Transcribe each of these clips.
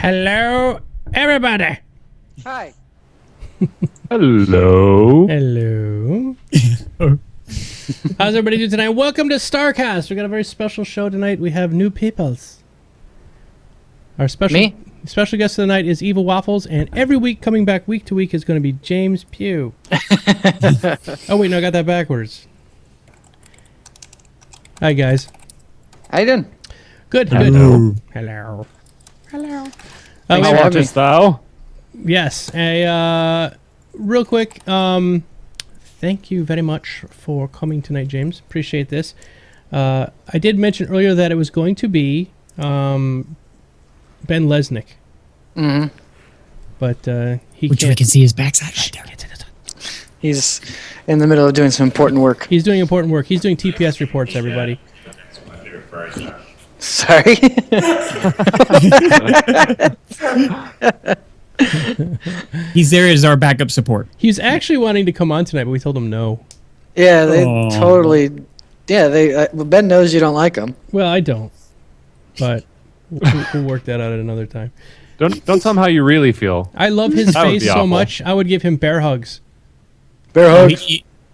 Hello, everybody. Hi. Hello. Hello. How's everybody doing tonight? Welcome to Starcast. We got a very special show tonight. We have new peoples. Our special guest of the night is Evil Waffles, and every week, coming back week to week, is going to be James Pugh. Oh wait, no, I got that backwards. Hi guys. How you doing? Good. Hello. Good. Hello. Hello. How Watchest thou? Yes. Real quick, thank you very much for coming tonight, James. Appreciate this. I did mention earlier that it was going to be Ben Lesnick. Mm-hmm. But he Which can't. we can see his backside right there. He's in the middle of doing some important work. He's doing important work. He's doing TPS reports, everybody. Sorry. He's there as our backup support. He's actually wanting to come on tonight, but we told him no. Yeah, they totally. Yeah, they. Ben knows you don't like him. Well, I don't. But we'll work that out at another time. Don't tell him how you really feel. I love his That would face be so awful. much. I would give him bear hugs. Bear Oh, hug.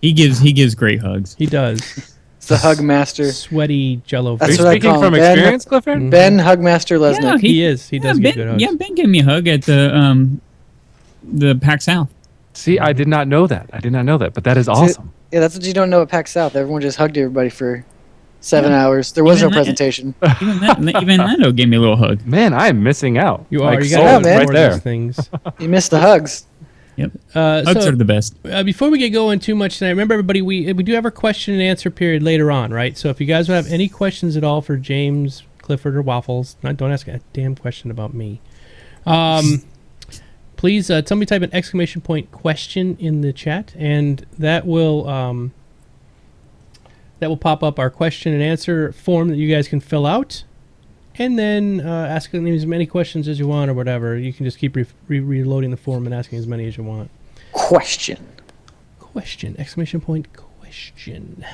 he gives great hugs. He does. It's the hug master. Sweaty Jello Are face. That's you what I speaking call from him, Ben. experience, Clifford? Ben Hugmaster Lesnick. Yeah, He is. He does give Ben, good hugs. Yeah, Ben gave me a hug at the PAC South. See, I did not know that. But that is awesome. Yeah, that's what you don't know at PAC South. Everyone just hugged everybody for 7 hours. There was no Even that- presentation. Even Lando gave me a little hug. Man, I am missing out. You are. Like, You sold got to man. have right more there. of these things. You missed the hugs. Yep. So Hugs are the best. before we get going too much tonight, remember everybody, we do have our question and answer period later on, right? So if you guys have any questions at all for James, Clifford, or Waffles, don't ask a damn question about me. Please somebody type an exclamation point question in the chat, and that will pop up our question and answer form that you guys can fill out. And then ask as many questions as you want or whatever. You can just keep reloading the form and asking as many as you want. Question. Question! Exclamation point! Question.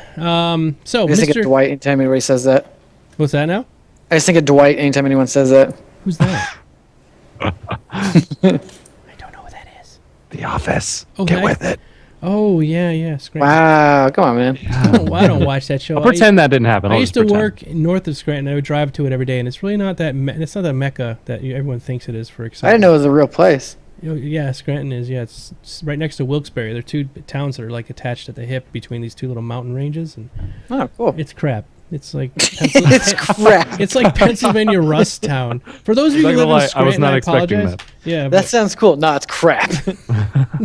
So, I just think of Mr. Dwight anytime anybody says that. What's that now? I just think of Dwight anytime anyone says that. Who's that? I don't know who that is. The Office. Oh, Get that- with it. Oh yeah. Scranton. Wow, come on, man. I don't watch that show. I'll pretend that didn't happen. I I'll used just to pretend. work north of Scranton. I would drive to it every day, and it's really not that. It's not that mecca that everyone thinks it is for I excitement. didn't know it was a real place. Yeah, Scranton is. Yeah, it's right next to Wilkes-Barre. They're two towns that are like attached at the hip between these two little mountain ranges, and Oh, cool. it's crap. It's like It's crap. It's like Pennsylvania Rust Town. For those of you Not who gonna live in lie, I Scranton, was not expecting apologize. that. Yeah, That but sounds cool. No, it's crap.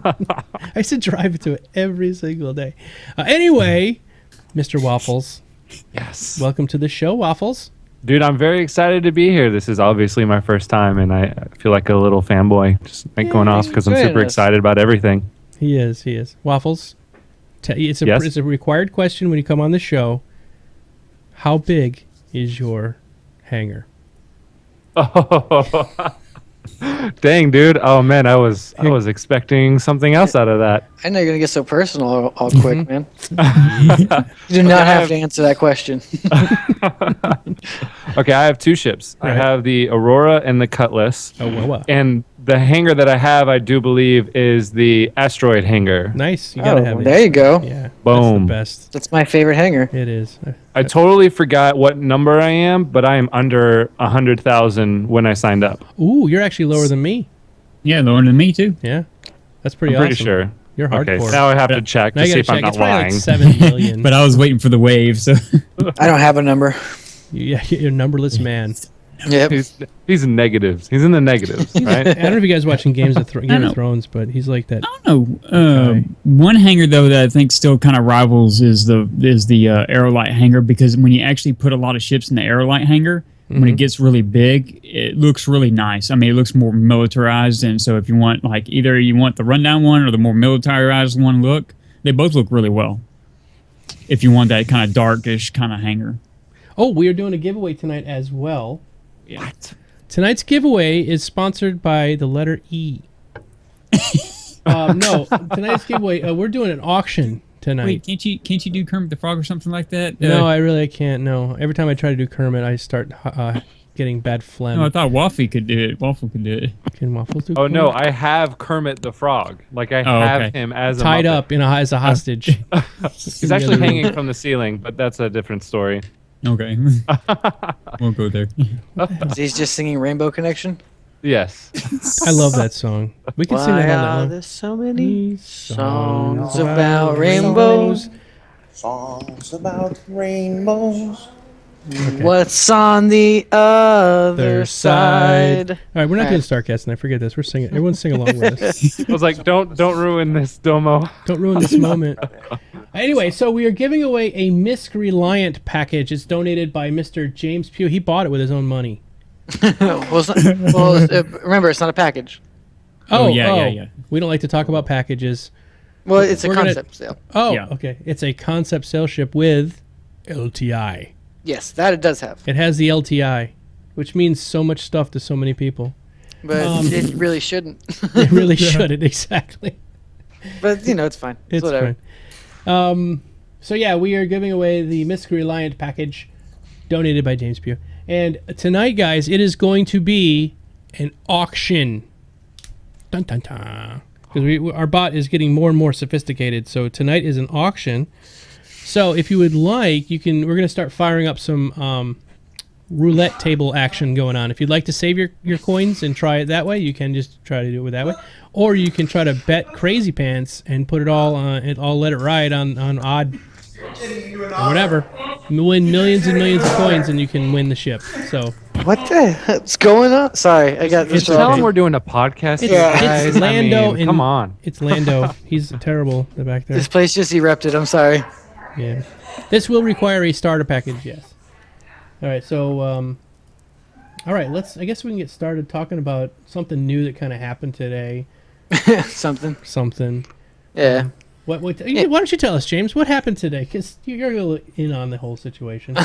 I used to drive to it every single day. Anyway, Mr. Waffles, Yes. welcome to the show, Waffles. Dude, I'm very excited to be here. This is obviously my first time, and I feel like a little fanboy just going off because I'm join super us. excited about everything. He is. Waffles, it's a Yes? required question when you come on the show. How big is your hangar? Oh, dang, dude. Oh, man, I was expecting something else out of that. I know you're going to get so personal all quick, man. Mm-hmm. You do not have to answer that question. Okay, I have two ships. I Right. have the Aurora and the Cutlass. Oh, well. And the hangar that I have, I do believe, is the asteroid hangar. Nice. You gotta have it. There you go. Yeah. Boom. That's the best. That's my favorite hanger. It is. I totally forgot what number I am, but I am under 100,000 when I signed up. Ooh, you're actually lower than me. Yeah, lower than me too. Yeah. That's pretty I'm awesome. pretty sure. You're Okay, hardcore. so now I have to check Now to you see if gotta I'm check. It's not probably lying. like 7 million. But I was waiting for the wave, so I don't have a number. Yeah, you're a numberless man. Yep. He's in negatives. He's in the negatives, right? I don't know if you guys watching Game of know. Thrones, but he's like that. I don't know. Okay. One hanger though that I think still kind of rivals is the Aerolite hanger, because when you actually put a lot of ships in the Aerolite hanger, when it gets really big, it looks really nice. I mean, it looks more militarized, and so if you want either you want the rundown one or the more militarized one look, they both look really well. If you want that kind of darkish kind of hanger. Oh, we are doing a giveaway tonight as well. What? Tonight's giveaway is sponsored by the letter E. No, tonight's giveaway, we're doing an auction tonight. Wait, can't you do Kermit the Frog or something like that? No, I can't. No, every time I try to do Kermit, I start getting bad phlegm. No, I thought Waffle could do it. Waffle could do it. Can Waffles do Oh no, Kermit? I have Kermit the Frog. Like I Oh, have okay. him as a Tied Muppet. up as a hostage. He's actually hanging from the ceiling, but that's a different story. Okay. Won't go there. He's just singing Rainbow Connection. Yes. I love that song. We can sing Why that all night are long. there so many Songs songs about rainbows? Songs about rainbows. What's on the other side? All right, we're not All doing right. Starcast tonight. Forget this. We're singing. Everyone sing along with us. I was like, don't ruin this, Domo. Don't ruin this moment. Anyway, so we are giving away a Misc Reliant package. It's donated by Mr. James Pugh. He bought it with his own money. Remember, it's not a package. Oh, yeah. We don't like to talk about packages. Well, it's a We're gonna- concept sale. Oh, Yeah. okay. It's a concept sale ship with LTI. Yes, that it does have. It has the LTI, which means so much stuff to so many people. But it really shouldn't. It really shouldn't, exactly. But, it's fine. It's whatever. fine. So yeah, we are giving away the Misc Reliant package donated by James Pugh. And tonight, guys, it is going to be an auction. Dun dun dun. Because our bot is getting more and more sophisticated. So tonight is an auction. So if you would like, we're going to start firing up some roulette table action going on. If you'd like to save your coins and try it that way, you can just try to do it that way. Or you can try to bet crazy pants and put it all on, let it ride on odd or whatever. Win millions and millions of coins and you can win the ship. So What the heck's going on? Sorry, I got this It's Tell okay. him we're doing a podcast. It's- guys. it's Lando and- come on. it's Lando. He's terrible back there. This place just erupted. I'm sorry. Yeah. This will require a starter package, yes. All right, so all right, I guess we can get started talking about something new that kind of happened today. Something. Yeah. Why don't you tell us, James? What happened today? Because you're a little in on the whole situation.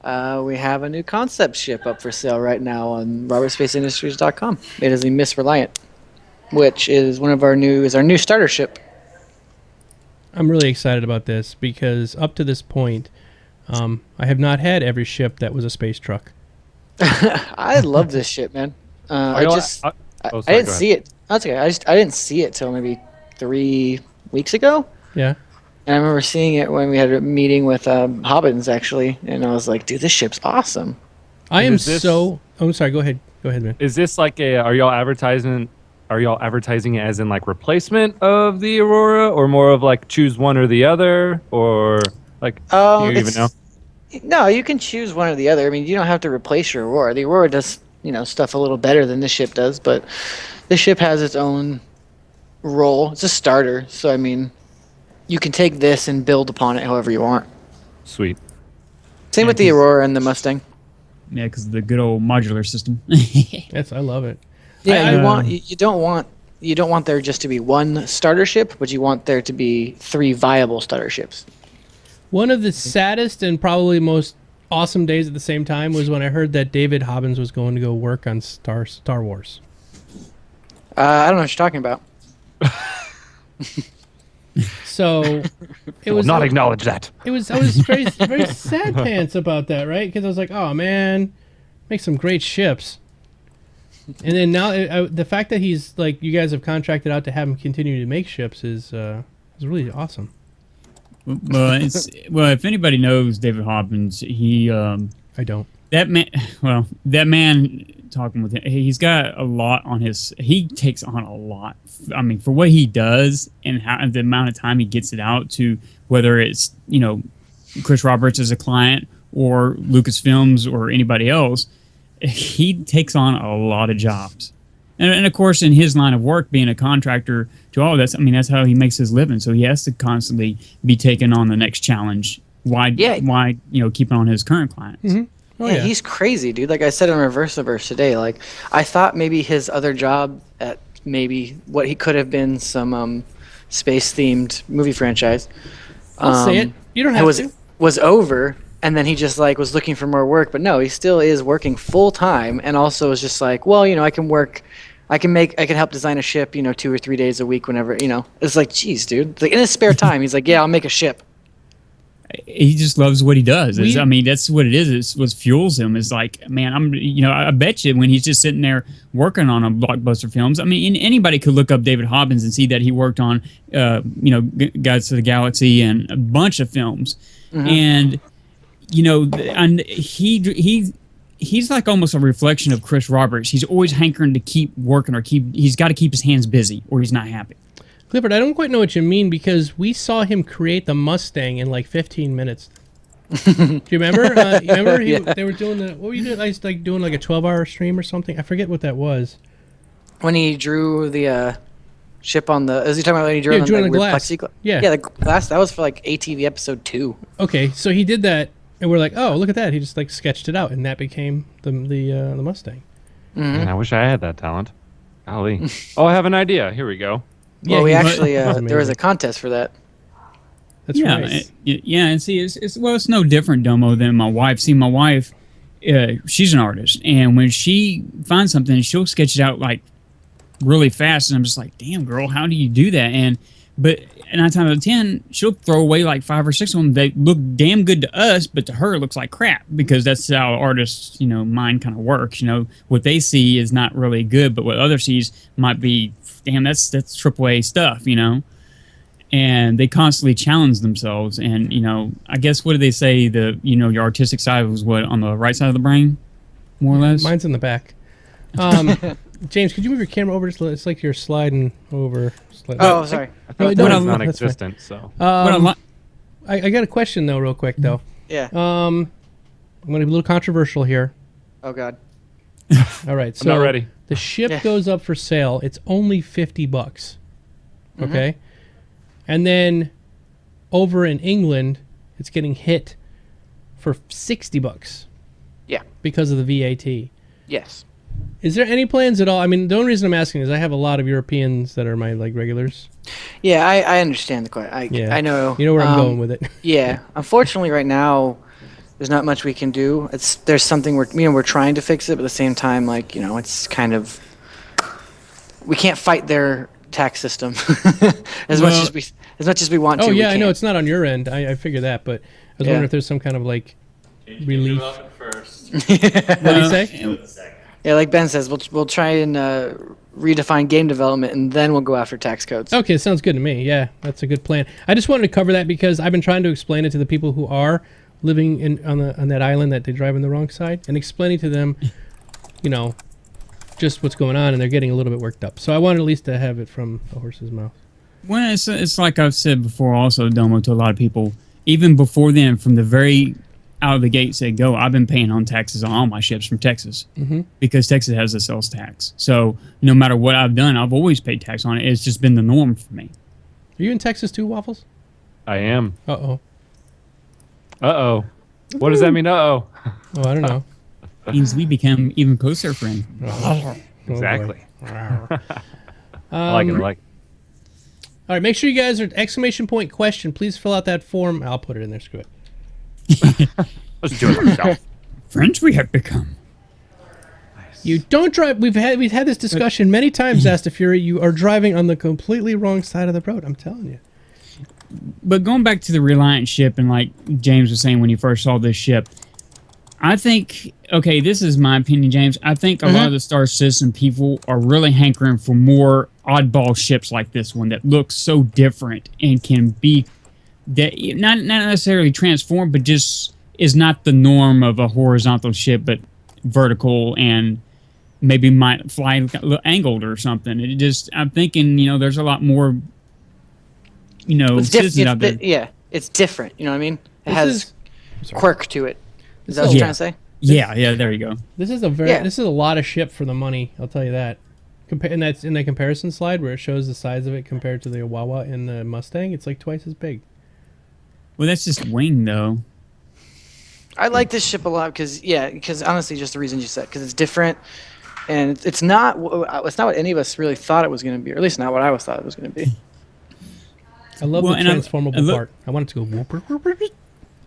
We have a new concept ship up for sale right now on robertspaceindustries.com. It is the Miss Reliant, which is our new starter ship. I'm really excited about this because up to this point, I have not had every ship that was a space truck. I love this ship, man. I didn't see it. That's okay. I didn't see it till maybe 3 weeks ago. Yeah. And I remember seeing it when we had a meeting with Hobbins, actually, and I was like, dude, this ship's awesome. I am Is this- so... Oh, I'm sorry. Go ahead, man. Is this like are y'all advertising it as in like replacement of the Aurora, or more of like choose one or the other, or like do you even know? No, you can choose one or the other. I mean, you don't have to replace your Aurora. The Aurora does, stuff a little better than this ship does, but this ship has its own role. It's a starter, so I mean, you can take this and build upon it however you want. Sweet. Same with the Aurora and the Mustang. Yeah, because of the good old modular system. I love it. Yeah, you don't want there just to be one starter ship, but you want there to be 3 viable starter ships. One of the saddest and probably most awesome days at the same time was when I heard that David Hobbins was going to go work on Star Wars. I don't know what you're talking about. So it was Not acknowledge that. I was very very sad pants about that, right? Because I was like, oh man, make some great ships. And then now the fact that he's like, you guys have contracted out to have him continue to make ships is really awesome. Well, if anybody knows David Hobbins, he I don't. that man talking with him, he's got a lot on his. He takes on a lot. I mean, for what he does and the amount of time he gets it out to, whether it's Chris Roberts as a client or Lucasfilms or anybody else, he takes on a lot of jobs. And of course, in his line of work, being a contractor to all that's how he makes his living. So he has to constantly be taking on the next challenge. Why keeping on his current clients? Mm-hmm. Oh, yeah, he's crazy, dude. Like I said on Reversiverse today, like I thought maybe his other job at maybe what he could have been some space-themed movie franchise. I'll say it. You don't have to. Was over, and then he just like was looking for more work. But no, he still is working full time, and also is just like, well, I can work. I can help design a ship, 2 or 3 days a week whenever, It's like, geez, dude. Like in his spare time, he's like, yeah, I'll make a ship. he just loves what he does. We- I mean, that's what it is. It's what fuels him. Is like, man, I bet you when he's just sitting there working on a blockbuster films. I mean, anybody could look up David Hobbins and see that he worked on, Guides to the Galaxy and a bunch of films, and and he's like almost a reflection of Chris Roberts. He's always hankering to keep working he's got to keep his hands busy or he's not happy. Clifford, I don't quite know what you mean because we saw him create the Mustang in like 15 minutes. Do you remember? They were doing what were you doing? Like doing like a 12-hour stream or something. I forget what that was. When he drew the ship on the, is he talking about when he drew on drew the on the glass. Yeah, the glass. That was for like ATV episode 2. Okay, so he did that, and we're like, oh, look at that. He just like sketched it out, and that became the Mustang. Man, I wish I had that talent. Golly. Oh, I have an idea. Here we go. Yeah, Well, we he- actually that was there was a amazing. contest for that. That's right. And see, it's no different, Domo, than my wife. See, my wife, she's an artist, and when she finds something, she'll sketch it out like really fast, and I'm just like, damn, girl, how do you do that? But 9 times out of 10, she'll throw away like 5 or 6 of them. They look damn good to us, but to her, it looks like crap because that's how artists, mind kind of works. What they see is not really good, but what others sees might be, damn, that's AAA stuff, And they constantly challenge themselves. And, I guess what do they say? Your artistic side was what, on the right side of the brain, more or less? Mine's in the back. James, could you move your camera over? It's like you're sliding over. Oh, sorry. I thought No, that no, was that's non-existent, so. I got a question though, real quick though. Yeah. I'm going to be a little controversial here. Oh God. All right, so I'm not ready. the ship Yeah. goes up for sale. It's only $50. Okay, and then over in England, it's getting hit for $60 Yeah. because of the VAT. Yes. Is there any plans at all? I mean, the only reason I'm asking is I have a lot of Europeans that are my like regulars. Yeah, I understand the question. Yeah, I know. You know where I'm going with it. Yeah. Unfortunately, right now, there's not much we can do. There's something we're trying to fix it, but at the same time, it's kind of, we can't fight their tax system as much as we want to. Oh we yeah, I know can't. it's not on your end. I figure that, but I was wondering if there's some kind of like relief. What do you say? Yeah, like Ben says, we'll try and redefine game development, and then we'll go after tax codes. Okay, sounds good to me. Yeah, that's a good plan. I just wanted to cover that because I've been trying to explain it to the people who are living on that island that they drive on the wrong side, and explaining to them, just what's going on, and they're getting a little bit worked up. So I wanted at least to have it from the horse's mouth. Well, it's like I've said before also, Domo, to a lot of people, even before then, from the very out of the gate say go, I've been paying on taxes on all my ships from Texas because Texas has a sales tax. So no matter what I've done, I've always paid tax on it. It's just been the norm for me. Are you in Texas too, Waffles? I am. Uh-oh. Uh-oh. What does that mean, uh-oh? Oh, I don't know. Means we become even closer friends. Oh, Exactly. boy. I like it. All right, make sure you guys are exclamation point question. Please fill out that form. I'll put it in there. Screw it. Let's do it ourselves. Friends we have become. You don't drive. We've had this discussion many times, Astafury. You are driving on the completely wrong side of the road. I'm telling you. But going back to the Reliant ship, and like James was saying when he first saw this ship, I think, okay, this is my opinion, James. I think a lot of the Star Citizen people are really hankering for more oddball ships like this one that looks so different and can be that not necessarily transformed, but just is not the norm of a horizontal ship, but vertical and maybe might fly a little angled or something. It just, I'm thinking, there's a lot more, citizens out there. Yeah, it's different. You know what I mean? It This has quirk to it. Is that what is- you're trying to say? Yeah, there you go. This is this is a lot of ship for the money. I'll tell you that. And that's in the comparison slide where it shows the size of it compared to the Wawa and the Mustang. It's like twice as big. Well, that's just wing, though. I like this ship a lot because honestly, just the reason you said, because it's different, and it's not what any of us really thought it was going to be, or at least not what I thought it was going to be. I love Well, the and I transformable look- part. I want it to go whoop, whoop, whoop, whoop.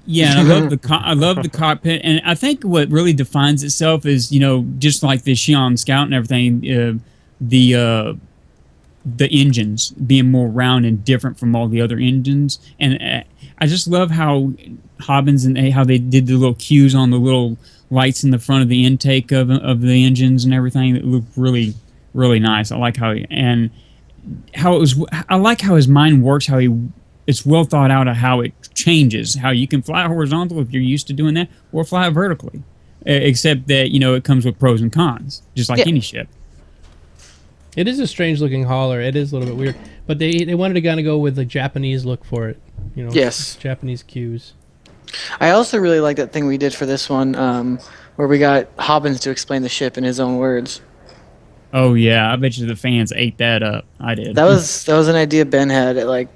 Yeah, and I love the cockpit, and I think what really defines itself is just like the Xi'an Scout and everything, the engines being more round and different from all the other engines, and I just love how Hobbins and how they did the little cues on the little lights in the front of the intake of the engines and everything that looked really, really nice. I like I like how his mind works. It's well thought out of how it changes. How you can fly horizontal if you're used to doing that, or fly vertically. Except that it comes with pros and cons, just like any ship. It is a strange looking hauler. It is a little bit weird, but they wanted to kind of go with the Japanese look for it. Yes. Japanese cues. I also really like that thing we did for this one, where we got Hobbins to explain the ship in his own words. Oh yeah, I bet you the fans ate that up. I did. That was an idea Ben had at I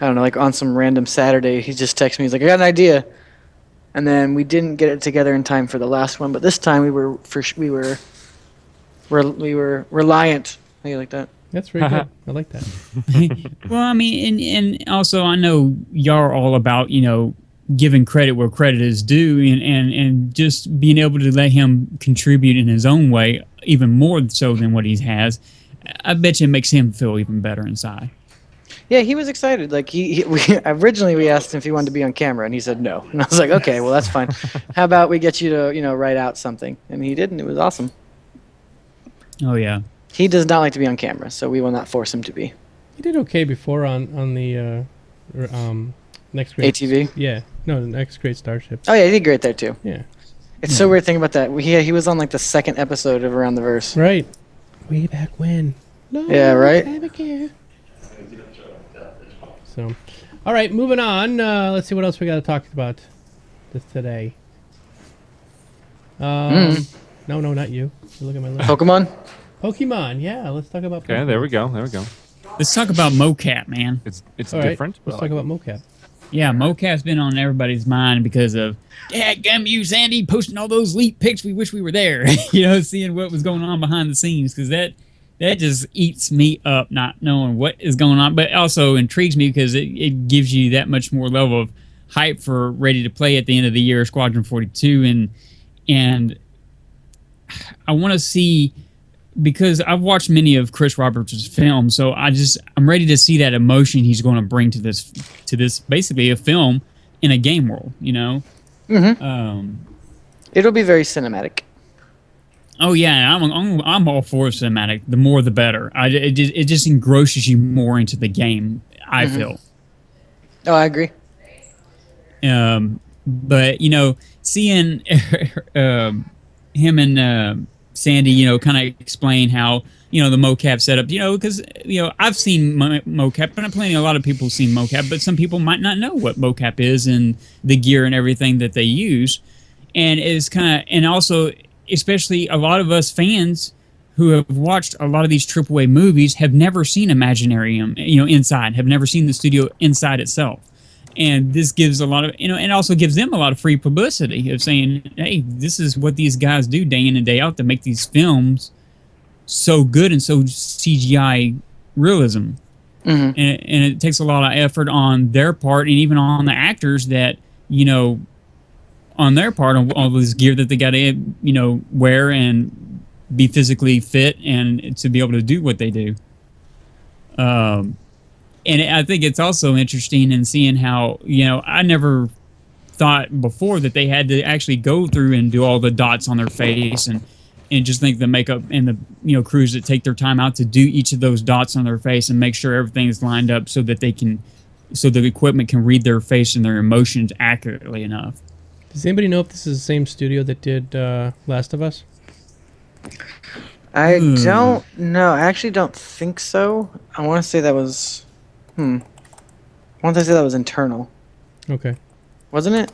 don't know, on some random Saturday. He just texted me. He's like, "I got an idea," and then we didn't get it together in time for the last one. But this time we were reliant. How you like that? That's very good. I like that. Well, I mean, and also I know y'all are all about giving credit where credit is due, and just being able to let him contribute in his own way, even more so than what he has. I bet you it makes him feel even better inside. Yeah, he was excited. Originally we asked him if he wanted to be on camera, and he said no. And I was like, okay, well that's fine. How about we get you to write out something? And he did, and it was awesome. Oh yeah. He does not like to be on camera, so we will not force him to be. He did okay before on the Next Great ATV? Yeah, no, the Next Great Starships. Oh yeah, he did great there too. Yeah, It's so weird thinking about that. He was on the second episode of Around the Verse. right. Way back when. Yeah, right? So, all right, moving on. Let's see what else we got to talk about today. No, not you. Look at my list. Pokemon? Pokemon, yeah. Let's talk about Pokemon. Okay, there we go. Let's talk about mocap, man. It's All right, different. let's but talk about mocap. Yeah, mocap's been on everybody's mind because of dadgum you, Sandy, posting all those leak pics. We wish we were there. Seeing what was going on behind the scenes, because that just eats me up, not knowing what is going on, but also intrigues me because it gives you that much more level of hype for ready to play at the end of the year, Squadron 42, and I want to see, because I've watched many of Chris Roberts' films, so I'm ready to see that emotion he's going to bring to this basically a film in a game world, Mm-hmm. It'll be very cinematic. Oh yeah, I'm all for cinematic. The more, the better. It just engrosses you more into the game. I feel. Oh, I agree. But seeing him and Sandy, kind of explain how the mocap setup. Because I've seen mocap, and a lot of people have seen mocap, but some people might not know what mocap is and the gear and everything that they use, and it's kind of, and also, especially a lot of us fans who have watched a lot of these AAA movies have never seen Imaginarium, inside, have never seen the studio inside itself. And this gives a lot of, and also gives them a lot of free publicity of saying, hey, this is what these guys do day in and day out to make these films so good and so CGI realism. Mm-hmm. And it takes a lot of effort on their part, and even on the actors that, on their part, on all this gear that they got to, wear and be physically fit and to be able to do what they do. And I think it's also interesting in seeing how, I never thought before that they had to actually go through and do all the dots on their face and just think the makeup and the, crews that take their time out to do each of those dots on their face and make sure everything is lined up so that so the equipment can read their face and their emotions accurately enough. Does anybody know if this is the same studio that did Last of Us? I don't know. I actually don't think so. I want to say that was... I want to say that was internal. Okay. Wasn't it?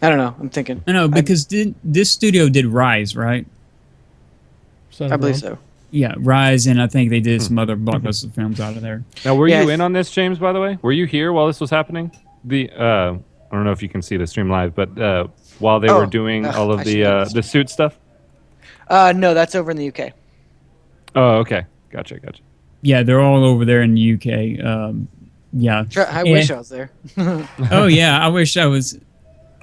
I don't know. I'm thinking. I know, because this studio did Rise, right? I believe so. Yeah, Rise, and I think they did some other blockbuster films out of there. Now, were you in on this, James, by the way? Were you here while this was happening? I don't know if you can see the stream live, but while they were doing all of the suit stuff? No, that's over in the UK. Oh, okay. Gotcha. Yeah, they're all over there in the UK. Yeah. I wish I was there. Oh, yeah, I wish I was.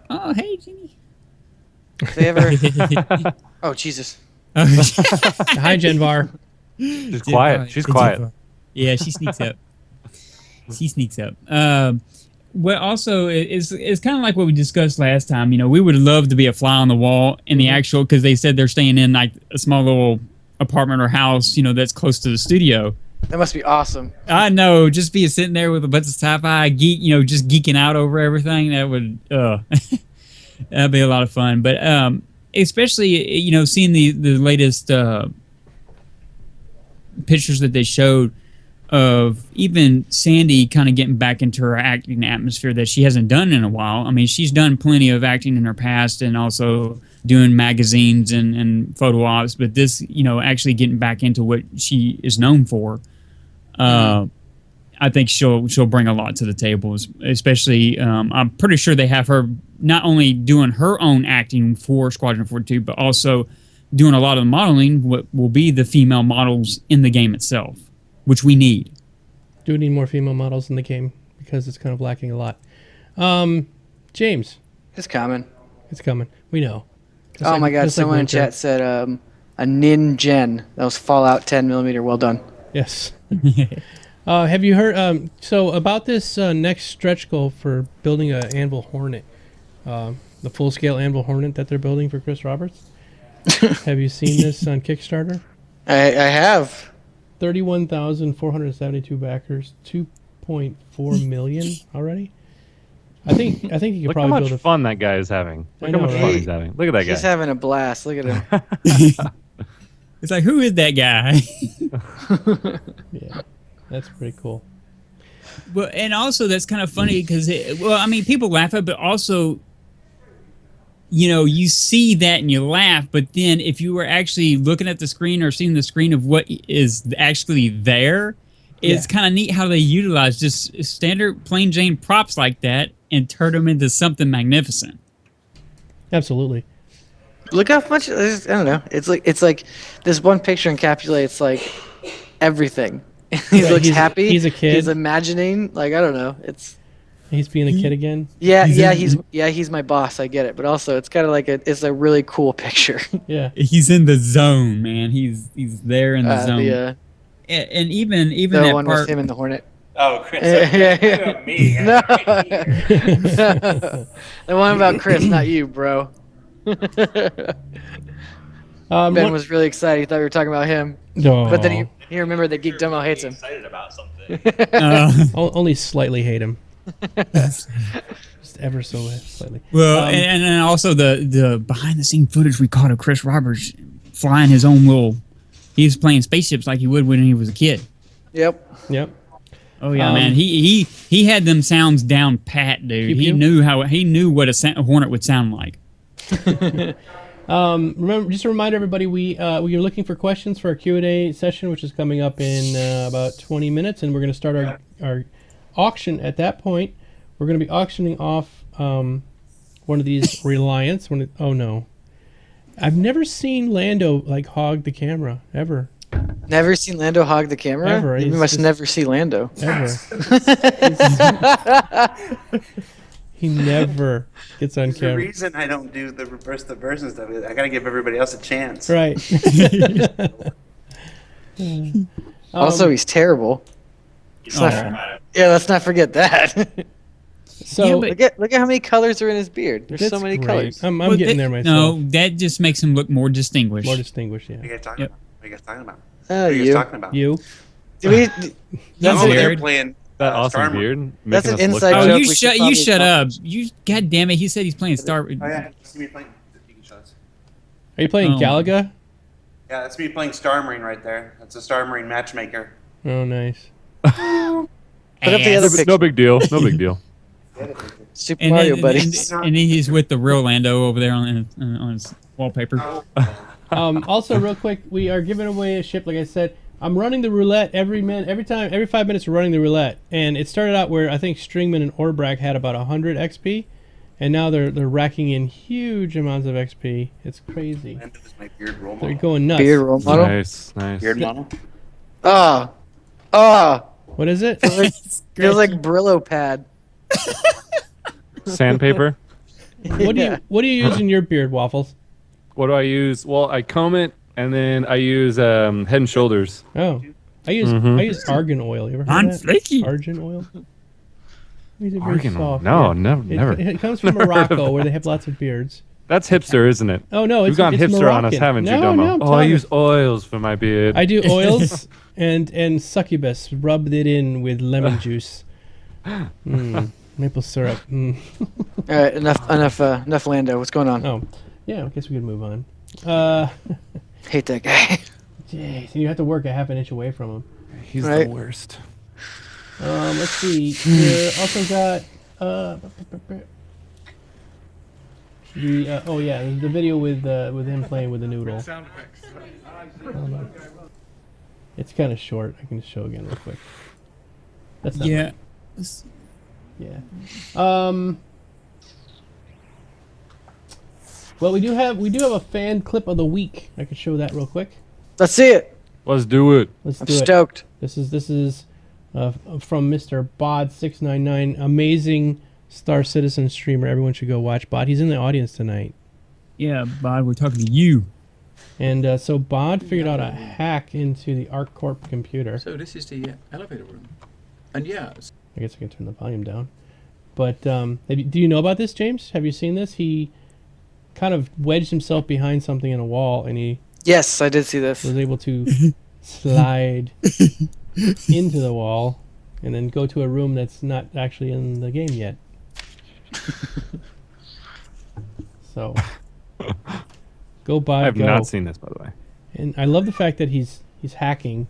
Oh, hey, Jimmy. They ever... Oh, Jesus. Hi, Genvar. She's quiet. She's quiet. Yeah, she sneaks up. What also is kind of like what we discussed last time. You know, we would love to be a fly on the wall in the actual, because they said they're staying in like a small little apartment or house, you know, that's close to the studio. That must be awesome. I know, just be sitting there with a bunch of sci-fi geek, you know, just geeking out over everything. That would, that'd be a lot of fun. But especially, you know, seeing the latest pictures that they showed of even Sandy kind of getting back into her acting atmosphere that she hasn't done in a while. I mean, she's done plenty of acting in her past and also doing magazines and photo ops, but this, you know, actually getting back into what she is known for, I think she'll bring a lot to the table, especially I'm pretty sure they have her not only doing her own acting for Squadron 42, but also doing a lot of the modeling, what will be the female models in the game itself, which we need. Do need more female models in the game because it's kind of lacking a lot. James. It's coming. It's coming. We know. Oh my God! Someone in chat said a Nin Gen. That was Fallout 10mm. Well done. Yes. Have you heard? So about this next stretch goal for building a Anvil Hornet, the full-scale Anvil Hornet that they're building for Chris Roberts. Have you seen this on Kickstarter? I have. 31,472 backers, 2.4 million already. I think you could Look how probably much build a fun that guy is having. Look I how know, much right? fun he's having. Look at that guy. He's having a blast. Look at him. It's like, who is that guy? Yeah, that's pretty cool. Well, and also that's kind of funny because, well, I mean, people laugh at it, but also, you know, you see that and you laugh, but then if you were actually looking at the screen or seeing the screen of what is actually there, it's kind of neat how they utilize just standard plain Jane props like that and turn them into something magnificent. Absolutely. Look how much. I don't know. It's like this one picture encapsulates like everything. He looks happy. He's a kid. He's imagining. Like, I don't know. He's being a kid again. Yeah, he's my boss. I get it, but also it's kind of like it's a really cool picture. Yeah. He's in the zone, man. He's there in the zone. Yeah. And even The that one part. with him in the Hornet. Oh, Chris. Yeah. Me. No. The one about Chris, not you, bro. Ben was really excited. He thought we were talking about him, but then he remembered that Geek Dumbo hates him. Excited about something. Only slightly hate him. Just ever so slightly. Well, and then also the behind the scene footage we caught of Chris Roberts flying his own little. He was playing spaceships like he would when he was a kid. Yep. Oh yeah, man. He had them sounds down pat, dude. He knew what a Hornet would sound like. Remember, just to remind everybody, we are looking for questions for our Q&A session, which is coming up in about 20 minutes, and we're going to start our auction at that point. We're going to be auctioning off one of these Reliants. Oh no, I've never seen Lando like hog the camera ever. Never seen Lando hog the camera? Ever. You must never see Lando. Ever. He never gets on There's a camera. reason I don't do the reverse the version stuff. I gotta give everybody else a chance. Right. Also, he's terrible. Let's not forget that. So Yeah, but- look at how many colors are in his beard. There's so that's many great. colors. I'm Well, getting there myself. No, that just makes him look more distinguished. More distinguished, yeah. What are you guys talking Yep. about? What are you guys talking about? Oh, What are you guys you. talking about? You. Do we? That's Oh, they're weird. playing That awesome Starman. beard. That's making an us look inside bad. Oh, joke. you We should shut probably shut talk- up! You, God damn it! He said he's playing Star. Oh yeah, that's me playing. You can show us. Are you playing Oh. Galaga? Yeah, that's me playing Star Marine right there. That's a Star Marine matchmaker. Oh, nice. Put up the Ass. other No picture. big deal. No big deal. Super And Mario then, Buddy. and then he's with the real Lando over there on his wallpaper. Also, real quick, we are giving away a ship. Like I said, I'm running the roulette every 5 minutes. We're running the roulette, and it started out where I think Stringman and Orbrak had about 100 XP, and now they're racking in huge amounts of XP. It's crazy. And this is my beard role They're model. going nuts. Beard role model. Nice. Beard model. Oh, What is it? feels like Brillo pad. Sandpaper. What do you use in your beard, Waffles? What do I use? Well, I comb it, and then I use Head and Shoulders. Oh, I use argan oil. You ever heard On of that? flaky. Argan oil. These are very Oregon? soft. No, yeah. never. It comes from Morocco, where they have lots of beards. That's hipster, isn't it? Oh no, You've gone it's hipster on us, Moroccan. haven't you, No, Domo? I'm I telling you. use oils for my beard. I do oils and succubus. Rubbed it in with lemon juice. Maple syrup. All right, enough Lando. What's going on? Oh, yeah. I guess we could move on. Hate that guy. Jeez, you have to work a half an inch away from him. He's Right. the worst. Let's see. Here also got the video with him playing with the noodle. It's kind of short. I can show again real quick. That's not Yeah. yeah. Well, we do have a fan clip of the week. I could show that real quick. Let's see it. Let's do it. Let's I'm do it. stoked. This is from Mr. Bod699, amazing Star Citizen streamer. Everyone should go watch Bod. He's in the audience tonight. Yeah, Bod, we're talking to you. And so Bod figured out a hack into the ArcCorp computer. So this is the elevator room. And yeah, I guess I can turn the volume down. But do you know about this, James? Have you seen this? He kind of wedged himself behind something in a wall, and he Yes, I did see this. was able to slide into the wall and then go to a room that's not actually in the game yet. So, go by. I have go. not seen this, by the way. And I love the fact that he's hacking,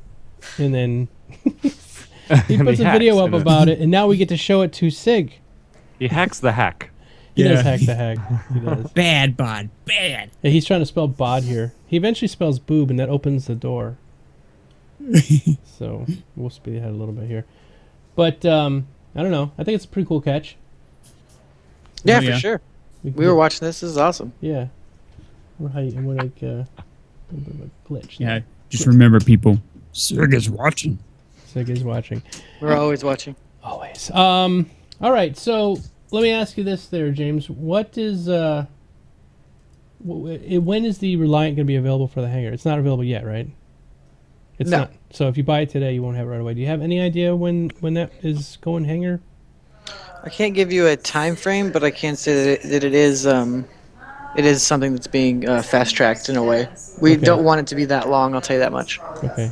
and then he And puts a hacks, video up and then- about it, and now we get to show it to Sig. He hacks the hack. He does Yeah. hack the hack. He does. Bad, Bod, bad. Yeah, he's trying to spell bod here. He eventually spells boob, and that opens the door. So we'll speed ahead a little bit here. But I don't know. I think it's a pretty cool catch. Yeah, Oh, for yeah. sure. can We were get- watching this. This is awesome. Yeah. We're like a little bit of a glitch. Yeah, just remember, people. Sig is watching. Sig is watching. We're always watching. Always. All right. So let me ask you this, there, James. What is when is the Reliant going to be available for the hangar? It's not available yet, right? It's No. not. So if you buy it today, you won't have it right away. Do you have any idea when that is going hangar? I can't give you a time frame, but I can say that it is something that's being fast tracked in a way. We Okay. don't want it to be that long. I'll tell you that much. Okay.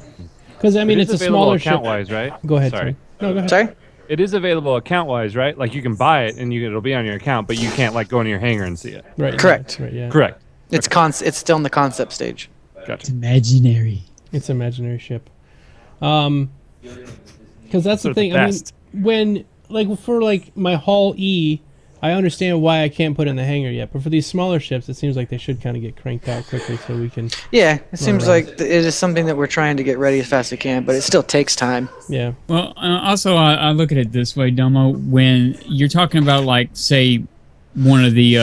Because I mean, It it's is a available smaller ship. account-wise, right? Go ahead. Sorry. No, go ahead. Sorry. It is available account-wise, right? Like you can buy it and it'll be on your account, but you can't like go into your hangar and see it. Right. Correct. Right. Yeah. Correct. It's it's still in the concept stage. Gotcha. Imaginary. It's an imaginary ship. Because that's the Sort of thing. the I mean, best. when for my Hull E, I understand why I can't put it in the hangar yet. But for these smaller ships, it seems like they should kind of get cranked out quickly so we can. Yeah, it seems around. like it is something that we're trying to get ready as fast as we can, but it still takes time. Yeah. Well, also, I look at it this way, Domo. When you're talking about, like, say, one of the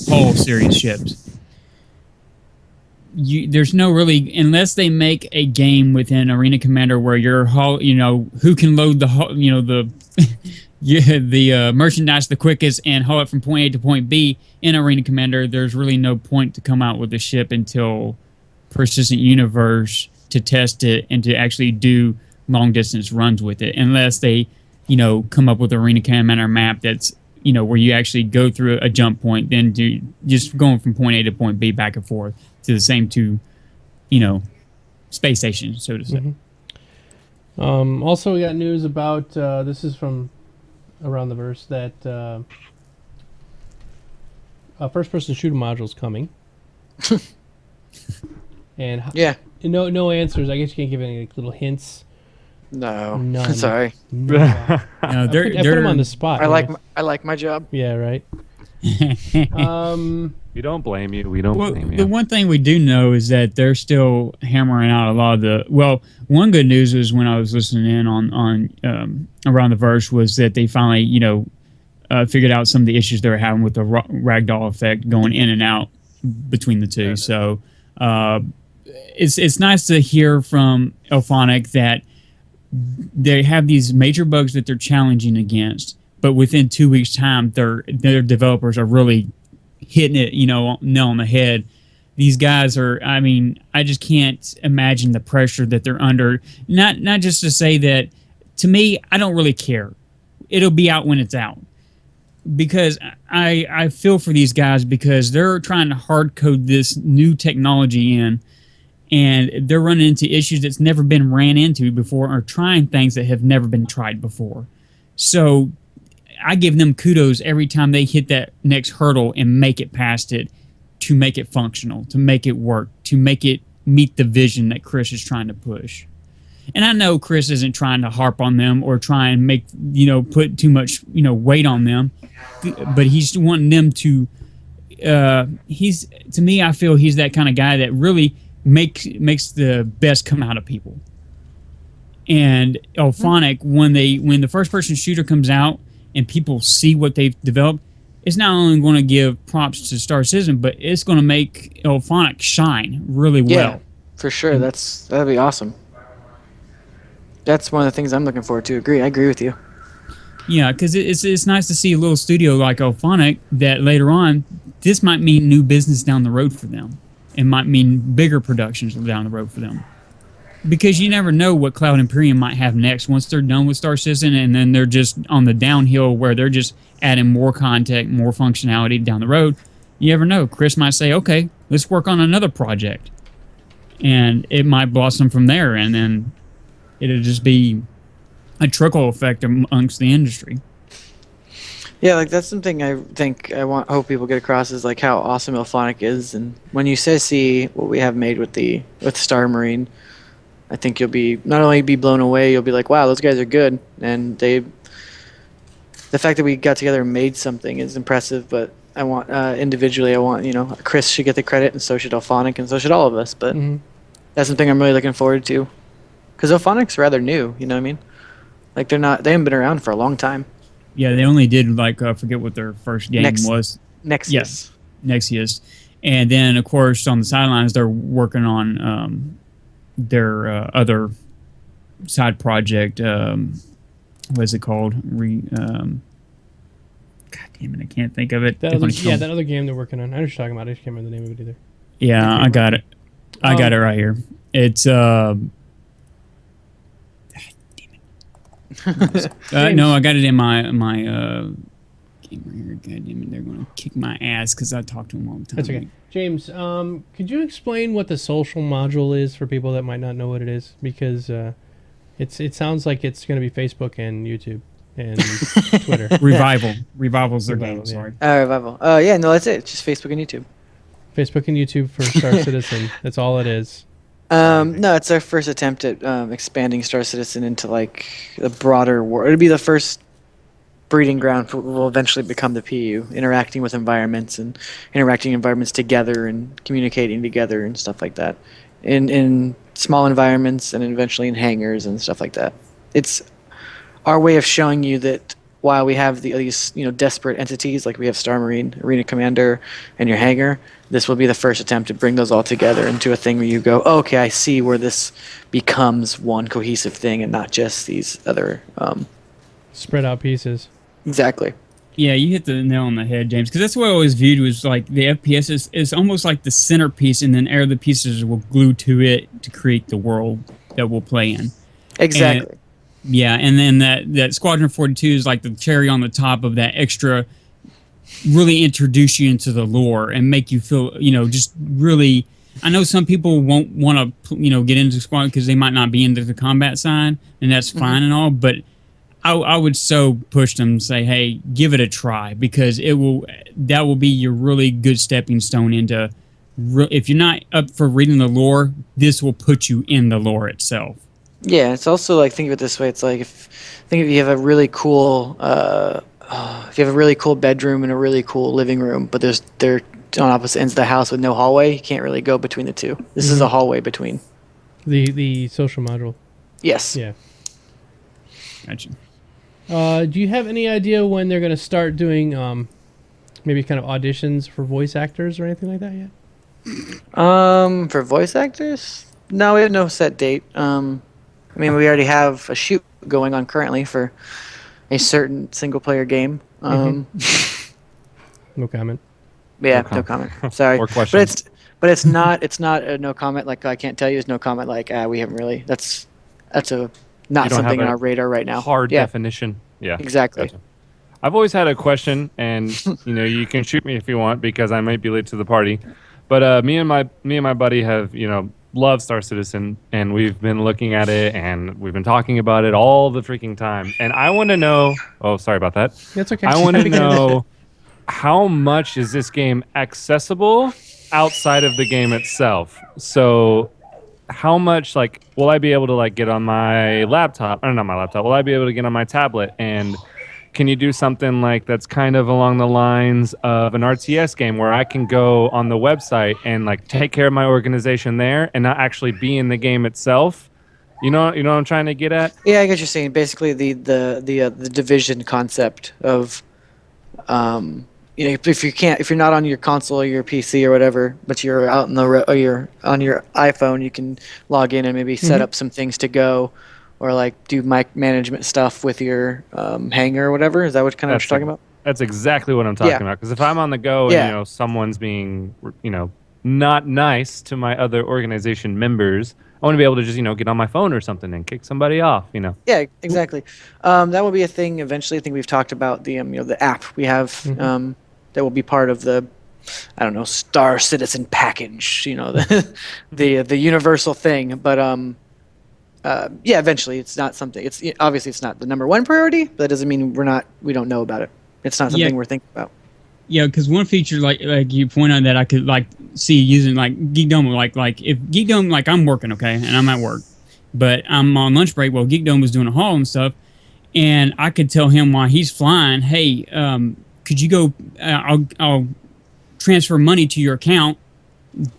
Hull series ships, there's no really, unless they make a game within Arena Commander where your Hull, who can load the hull, the the merchandise the quickest and haul it from point A to point B in Arena Commander, there's really no point to come out with the ship until Persistent Universe to test it and to actually do long distance runs with it, unless they, come up with an Arena Commander map that's, where you actually go through a jump point, then do just going from point A to point B back and forth to the same two, space stations, so to say. Mm-hmm. Also, we got news about this is from Around the Verse that a first-person shooter module is coming. And Yeah. no answers. I guess you can't give any little hints. No. None. Sorry. No. No, I put him on the spot. I yeah. like my job. Yeah. Right. We don't blame you. We don't Well, blame the you. one thing we do know is that they're still hammering out a lot of the. Well, one good news was when I was listening in on Around the Verse was that they finally, figured out some of the issues they were having with the ragdoll effect going in and out between the two. So it's nice to hear from Elphonic that they have these major bugs that they're challenging against, but within 2 weeks' time, their developers are really hitting it, nail on the head. These guys are, I just can't imagine the pressure that they're under. Not just to say that, to me, I don't really care. it'll be out when it's out. Because I feel for these guys because they're trying to hard code this new technology in, and they're running into issues that's never been ran into before, or trying things that have never been tried before. So I give them kudos every time they hit that next hurdle and make it past it, to make it functional, to make it work, to make it meet the vision that Chris is trying to push. And I know Chris isn't trying to harp on them or try and make, put too much, weight on them, but he's wanting them to, to me, I feel he's that kind of guy that really makes the best come out of people. And Elphonic, when the first person shooter comes out and people see what they've developed, it's not only going to give props to Star Citizen, but it's going to make Elphonic shine really well. Yeah, for sure. That'd be awesome. That's one of the things I'm looking forward to. I agree with you. Yeah, because it's nice to see a little studio like Elphonic that later on, this might mean new business down the road for them. It might mean bigger productions down the road for them. Because you never know what Cloud Imperium might have next once they're done with Star Citizen, and then they're just on the downhill where they're just adding more content, more functionality down the road. You never know. Chris might say, okay, let's work on another project. And it might blossom from there, and then it'll just be a trickle effect amongst the industry. Yeah, like that's something I hope people get across is like how awesome Elphonic is, and when you see what we have made with Star Marine, I think you'll be not only be blown away, you'll be like, wow, those guys are good, and the fact that we got together and made something is impressive. But I want individually, Chris should get the credit, and so should Elphonic, and so should all of us. But that's something I'm really looking forward to, because Elphonic's rather new. You know what I mean? Like they haven't been around for a long time. Yeah, they only did I forget what their first game was. Nexus. Yes, Nexus, and then of course on the sidelines they're working on their other side project. What is it called? God damn it, I can't think of it. That other game they're working on. I know what you're talking about. I just can't remember the name of it either. Yeah, I got it. I got it right here. It's no, I got it in my game right here. God damn it, they're going to kick my ass because I talk to them all the time. That's okay. James, could you explain what the social module is for people that might not know what it is? Because it sounds like it's going to be Facebook and YouTube and Twitter. Revival's their game. Yeah. Sorry. Revival. Yeah, no, that's it. It's just Facebook and YouTube. Facebook and YouTube for Star Citizen. That's all it is. No, it's our first attempt at expanding Star Citizen into like the broader world. It'll be the first breeding ground for what will eventually become the PU, interacting with environments and interacting environments together and communicating together and stuff like that. In small environments and eventually in hangars and stuff like that. It's our way of showing you that while we have these desperate entities, like we have Star Marine, Arena Commander, and your hangar, this will be the first attempt to bring those all together into a thing where you go, oh, okay, I see where this becomes one cohesive thing and not just these other spread out pieces. Exactly. Yeah, you hit the nail on the head, James, because that's what I always viewed was like the FPS is almost like the centerpiece, and then the pieces will glue to it to create the world that we'll play in. Exactly. And then that Squadron 42 is like the cherry on the top of that extra, really introduce you into the lore and make you feel, just really. I know some people won't want to, get into Squadron because they might not be into the combat side, and that's fine and all, but I would so push them and say, hey, give it a try, because that will be your really good stepping stone into. If you're not up for reading the lore, this will put you in the lore itself. Yeah, it's also like, think of it this way. It's like if you have a really cool bedroom and a really cool living room, but they're on opposite ends of the house with no hallway, you can't really go between the two. This is a hallway between. The social module. Yes. Yeah. Gotcha. Do you have any idea when they're going to start doing maybe kind of auditions for voice actors or anything like that yet? For voice actors? No, we have no set date. We already have a shoot going on currently for a certain single-player game. No comment. Yeah, no comment. Sorry. Or questions. But it's not a no comment. Like I can't tell you, it's no comment. Like we haven't really. That's not something on our radar right now. Hard definition. Yeah. Exactly. Gotcha. I've always had a question, and you can shoot me if you want because I might be late to the party. But me and my buddy have loved Star Citizen, and we've been looking at it, and we've been talking about it all the freaking time. And I want to know. Oh, sorry about that. That's okay. I want to know how much is this game accessible outside of the game itself. So, how much will I be able to get on my laptop? Or not my laptop. Will I be able to get on my tablet and can you do something that's kind of along the lines of an RTS game where I can go on the website and take care of my organization there and not actually be in the game itself? You know what I'm trying to get at? Yeah, I get what you're saying. Basically, the division concept of, if you're not on your console or your PC or whatever, but you're out or you're on your iPhone, you can log in and maybe set up some things to go. Or do mic management stuff with your hangar or whatever. Is that what you're talking about? That's exactly what I'm talking about. Because if I'm on the go and someone's being not nice to my other organization members, I want to be able to just get on my phone or something and kick somebody off. Yeah, exactly. That will be a thing eventually. I think we've talked about the app we have that will be part of the Star Citizen package. The universal thing, but. Eventually it's not something. Obviously it's not the number one priority, but that doesn't mean we don't know about it. It's not something we're thinking about. Yeah, because one feature like you point out that I could see using Geekdome if Geekdome I'm working and I'm at work, but I'm on lunch break. Well, Geekdome was doing a haul and stuff, and I could tell him while he's flying, hey, could you go? I'll transfer money to your account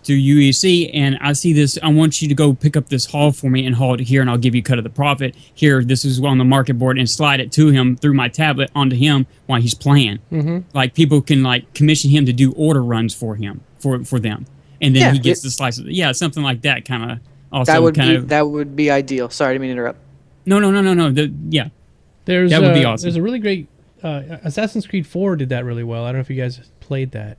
through UEC, and I see this. I want you to go pick up this haul for me and haul it here, and I'll give you a cut of the profit. Here, this is on the market board, and slide it to him through my tablet onto him while he's playing. People can commission him to do order runs for him for them, and then he gets the slice of it. Something like that kind of. Also, that would be ideal. Sorry, I didn't mean to interrupt. No. That would be awesome. There's a really great Assassin's Creed 4 did that really well. I don't know if you guys played that.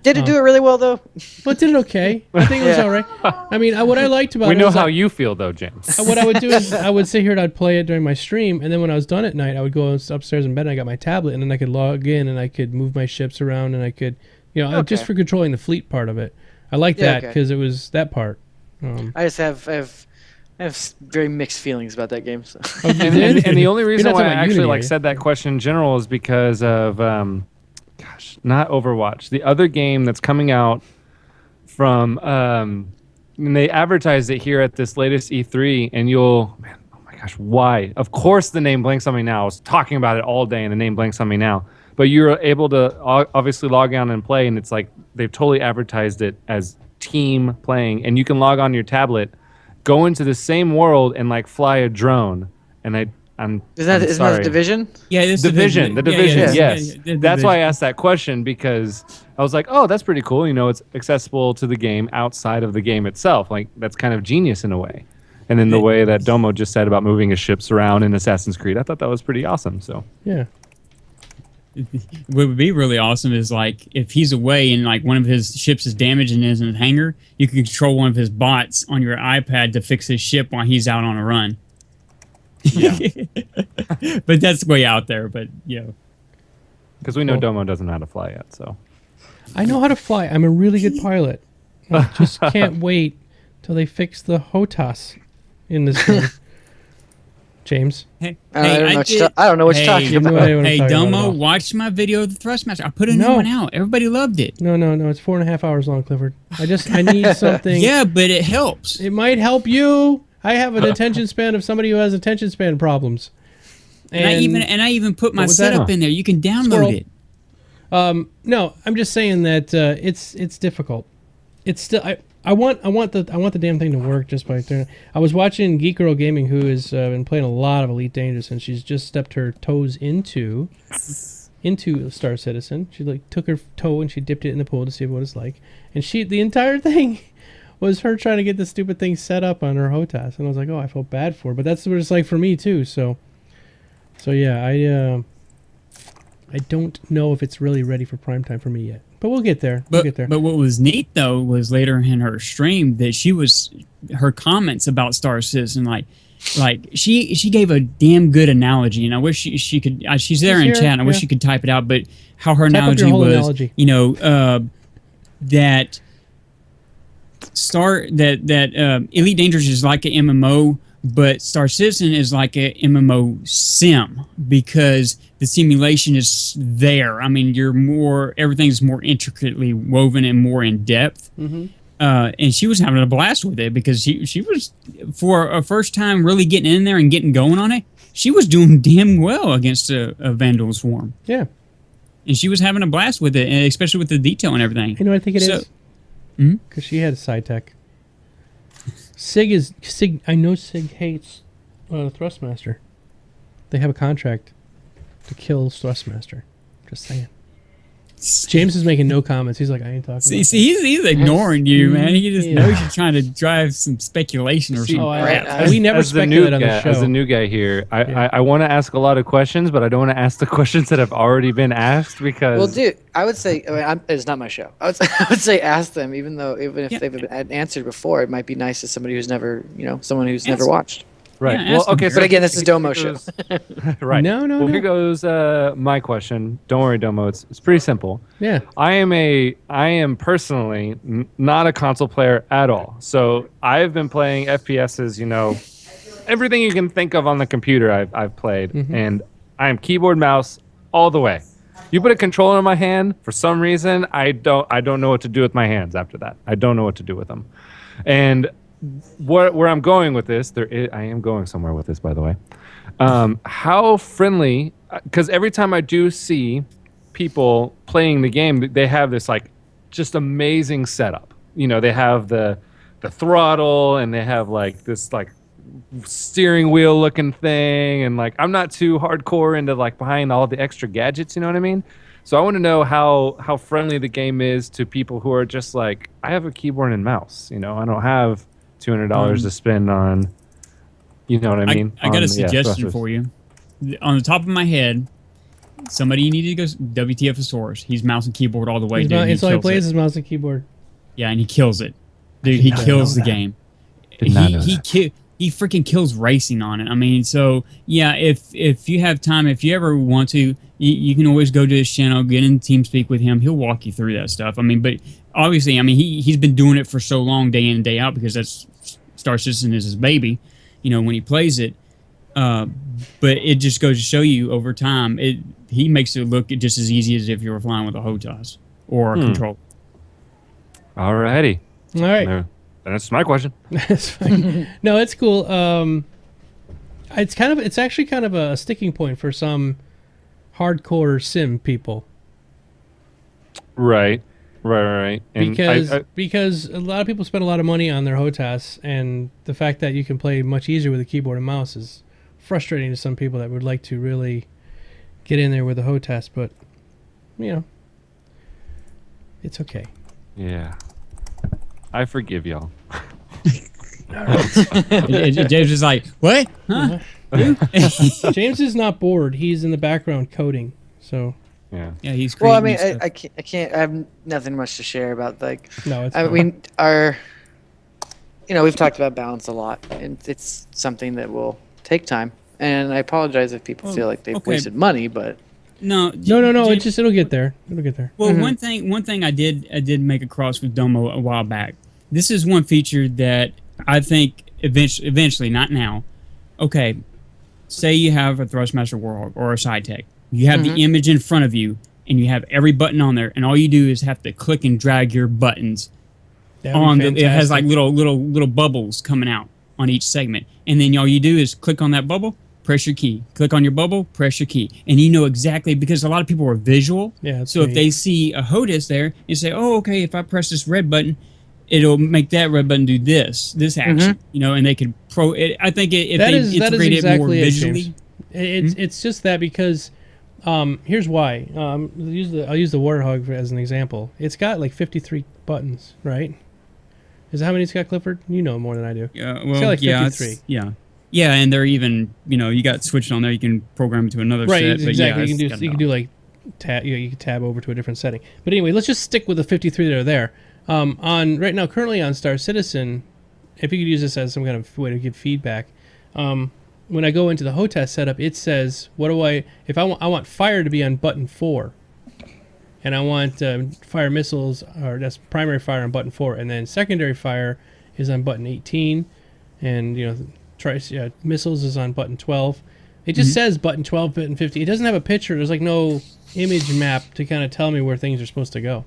Did it do it really well though? But did it okay? I think it was all right. I mean, what I liked about it. We know how you feel though, James. What I would do is I would sit here and I'd play it during my stream, and then when I was done at night, I would go upstairs in bed and I got my tablet, and then I could log in and I could move my ships around, and I could, just for controlling the fleet part of it. I liked that because it was that part. I just have very mixed feelings about that game. So. And the only reason why I actually said that question in general is because of. Not Overwatch. The other game that's coming out from, and they advertised it here at this latest E3, and oh my gosh, why? Of course the name blanks on me now. I was talking about it all day, and the name blanks on me now. But you're able to obviously log on and play, and it's they've totally advertised it as team playing, and you can log on your tablet, go into the same world, and fly a drone. And isn't that a Division? Yeah, it's Division. The Division, yes. Yeah, that's why I asked that question, because I was like, oh, that's pretty cool. It's accessible to the game outside of the game itself. That's kind of genius in a way. And then the way that Domo just said about moving his ships around in Assassin's Creed, I thought that was pretty awesome. So yeah. What would be really awesome is if he's away and one of his ships is damaged and is in a hangar, you can control one of his bots on your iPad to fix his ship while he's out on a run. Yeah. But that's way out there, but because we know Domo doesn't know how to fly yet, so I know how to fly. I'm a really good pilot. I just can't wait till they fix the HOTAS in this game. James? I don't know what you're talking about. Hey, Domo, watch my video of the Thrustmaster. I put a new one out. Everybody loved it. No. It's 4.5 hours long, Clifford. I need something. Yeah, but it helps. It might help you. I have an attention span of somebody who has attention span problems. And I even put my setup in there. You can download it. No, I'm just saying that it's difficult. It's still I want the damn thing to work just by turning. I was watching Geek Girl Gaming, who has been playing a lot of Elite Dangerous, and she's just stepped her toes into Star Citizen. She took her toe and she dipped it in the pool to see what it's like, and the entire thing was her trying to get the stupid thing set up on her HOTAS, and I was like, oh, I felt bad for her, but that's what it's like for me too. So yeah, I don't know if it's really ready for prime time for me yet, but we'll get there. But what was neat though was later in her stream that her comments about Star Citizen, Like she gave a damn good analogy, and I wish she could. She's there in chat. And I wish she could type it out. But how her analogy was, analogy. That Elite Dangerous is like an MMO, but Star Citizen is like a MMO sim because the simulation is there. I mean, everything's more intricately woven and more in depth. Mm-hmm. And she was having a blast with it because she was, for a first time really getting in there and getting going on it, she was doing damn well against a Vandal Swarm. Yeah. And she was having a blast with it, and especially with the detail and everything. You know what I think it is? Because she had a side tech. Sig. I know Sig hates Thrustmaster. They have a contract to kill Thrustmaster. Just saying. James is making no comments. He's like, I ain't talking. See, he's ignoring you, man. He just knows you're trying to drive some speculation or something. We never speculate on the show. As the new guy here, I want to ask a lot of questions, but I don't want to ask the questions that have already been asked because. Well, dude, I would say it's not my show. I would say ask them, even if they've been answered before. It might be nice to somebody who's never, someone who's never watched. Right. Yeah, well, okay. But again, this is Domo show. Right. No. Well, here goes my question. Don't worry, Domo. It's pretty simple. Yeah. I am personally not a console player at all. So I've been playing FPSs. Everything you can think of on the computer, I've played, and I am keyboard mouse all the way. You put a controller in my hand, for some reason, I don't know what to do with my hands after that. I don't know what to do with them, and. Where I'm going with this, I am going somewhere with this, by the way. How friendly? Because every time I do see people playing the game, they have this like just amazing setup. They have the throttle, and they have like this like steering wheel looking thing, and like I'm not too hardcore into like behind all the extra gadgets. You know what I mean? So I want to know how friendly the game is to people who are just like, I have a keyboard and mouse. I don't have $200 to spend on, you know what I mean? I got a suggestion for you. On the top of my head, somebody you need to go WTFosaurus. He's mouse and keyboard all the way, dude. It's all he plays is mouse and keyboard. Yeah, and he kills it. Dude, he kills the game. He freaking kills racing on it. I mean, so yeah, if you have time, if you ever want to, you can always go to his channel, get in TeamSpeak with him. He'll walk you through that stuff. I mean, but obviously, he's been doing it for so long, day in and day out, because that's Star Citizen is his baby, when he plays it. But it just goes to show you over time, he makes it look just as easy as if you were flying with a HOTAS or a controller. Alrighty. All right. That's my question. That's fine. No, it's cool. It's actually kind of a sticking point for some hardcore sim people. Right. And because a lot of people spend a lot of money on their HOTAS, and the fact that you can play much easier with a keyboard and mouse is frustrating to some people that would like to really get in there with a HOTAS, but it's okay. Yeah. I forgive y'all. James is like, what? Huh? James is not bored. He's in the background coding. So yeah, he's. Well, I mean, I can't. I have nothing much to share about No, it's. We've talked about balance a lot, and it's something that will take time. And I apologize if people feel like they've wasted money, but. No. James, it'll get there. Well, one thing I did make across with Domo a while back. This is one feature that I think eventually, not now. Okay, say you have a Thrustmaster Warhawk or a Side Tech. You have the image in front of you, and you have every button on there, and all you do is have to click and drag your buttons on. It has like little bubbles coming out on each segment, and then all you do is click on that bubble. Press your key. Click on your bubble, press your key. And you know exactly, because a lot of people are visual. Yeah. So if they see a HOTAS there, you say, oh, okay, if I press this red button, it'll make that red button do this action. And they can I think if they integrate it more visually. It's just that because here's why. I'll use the Warthog as an example. It's got like 53 buttons, right? Is that how many it's got, Clifford? You know more than I do. Yeah, well, it's got like 53. Yeah, and they're even, you got switched on there. You can program it to another set. Right, exactly. Yeah, you can do like tab. You can tab over to a different setting. But anyway, let's just stick with the 53 that are there. Currently on Star Citizen, if you could use this as some kind of way to give feedback, when I go into the HOTAS setup, it says, if I want fire to be on button 4, and I want fire missiles, or that's primary fire on button 4, and then secondary fire is on button 18, and missiles is on button 12. It just says button 12, button 50. It doesn't have a picture. There's like no image map to kind of tell me where things are supposed to go.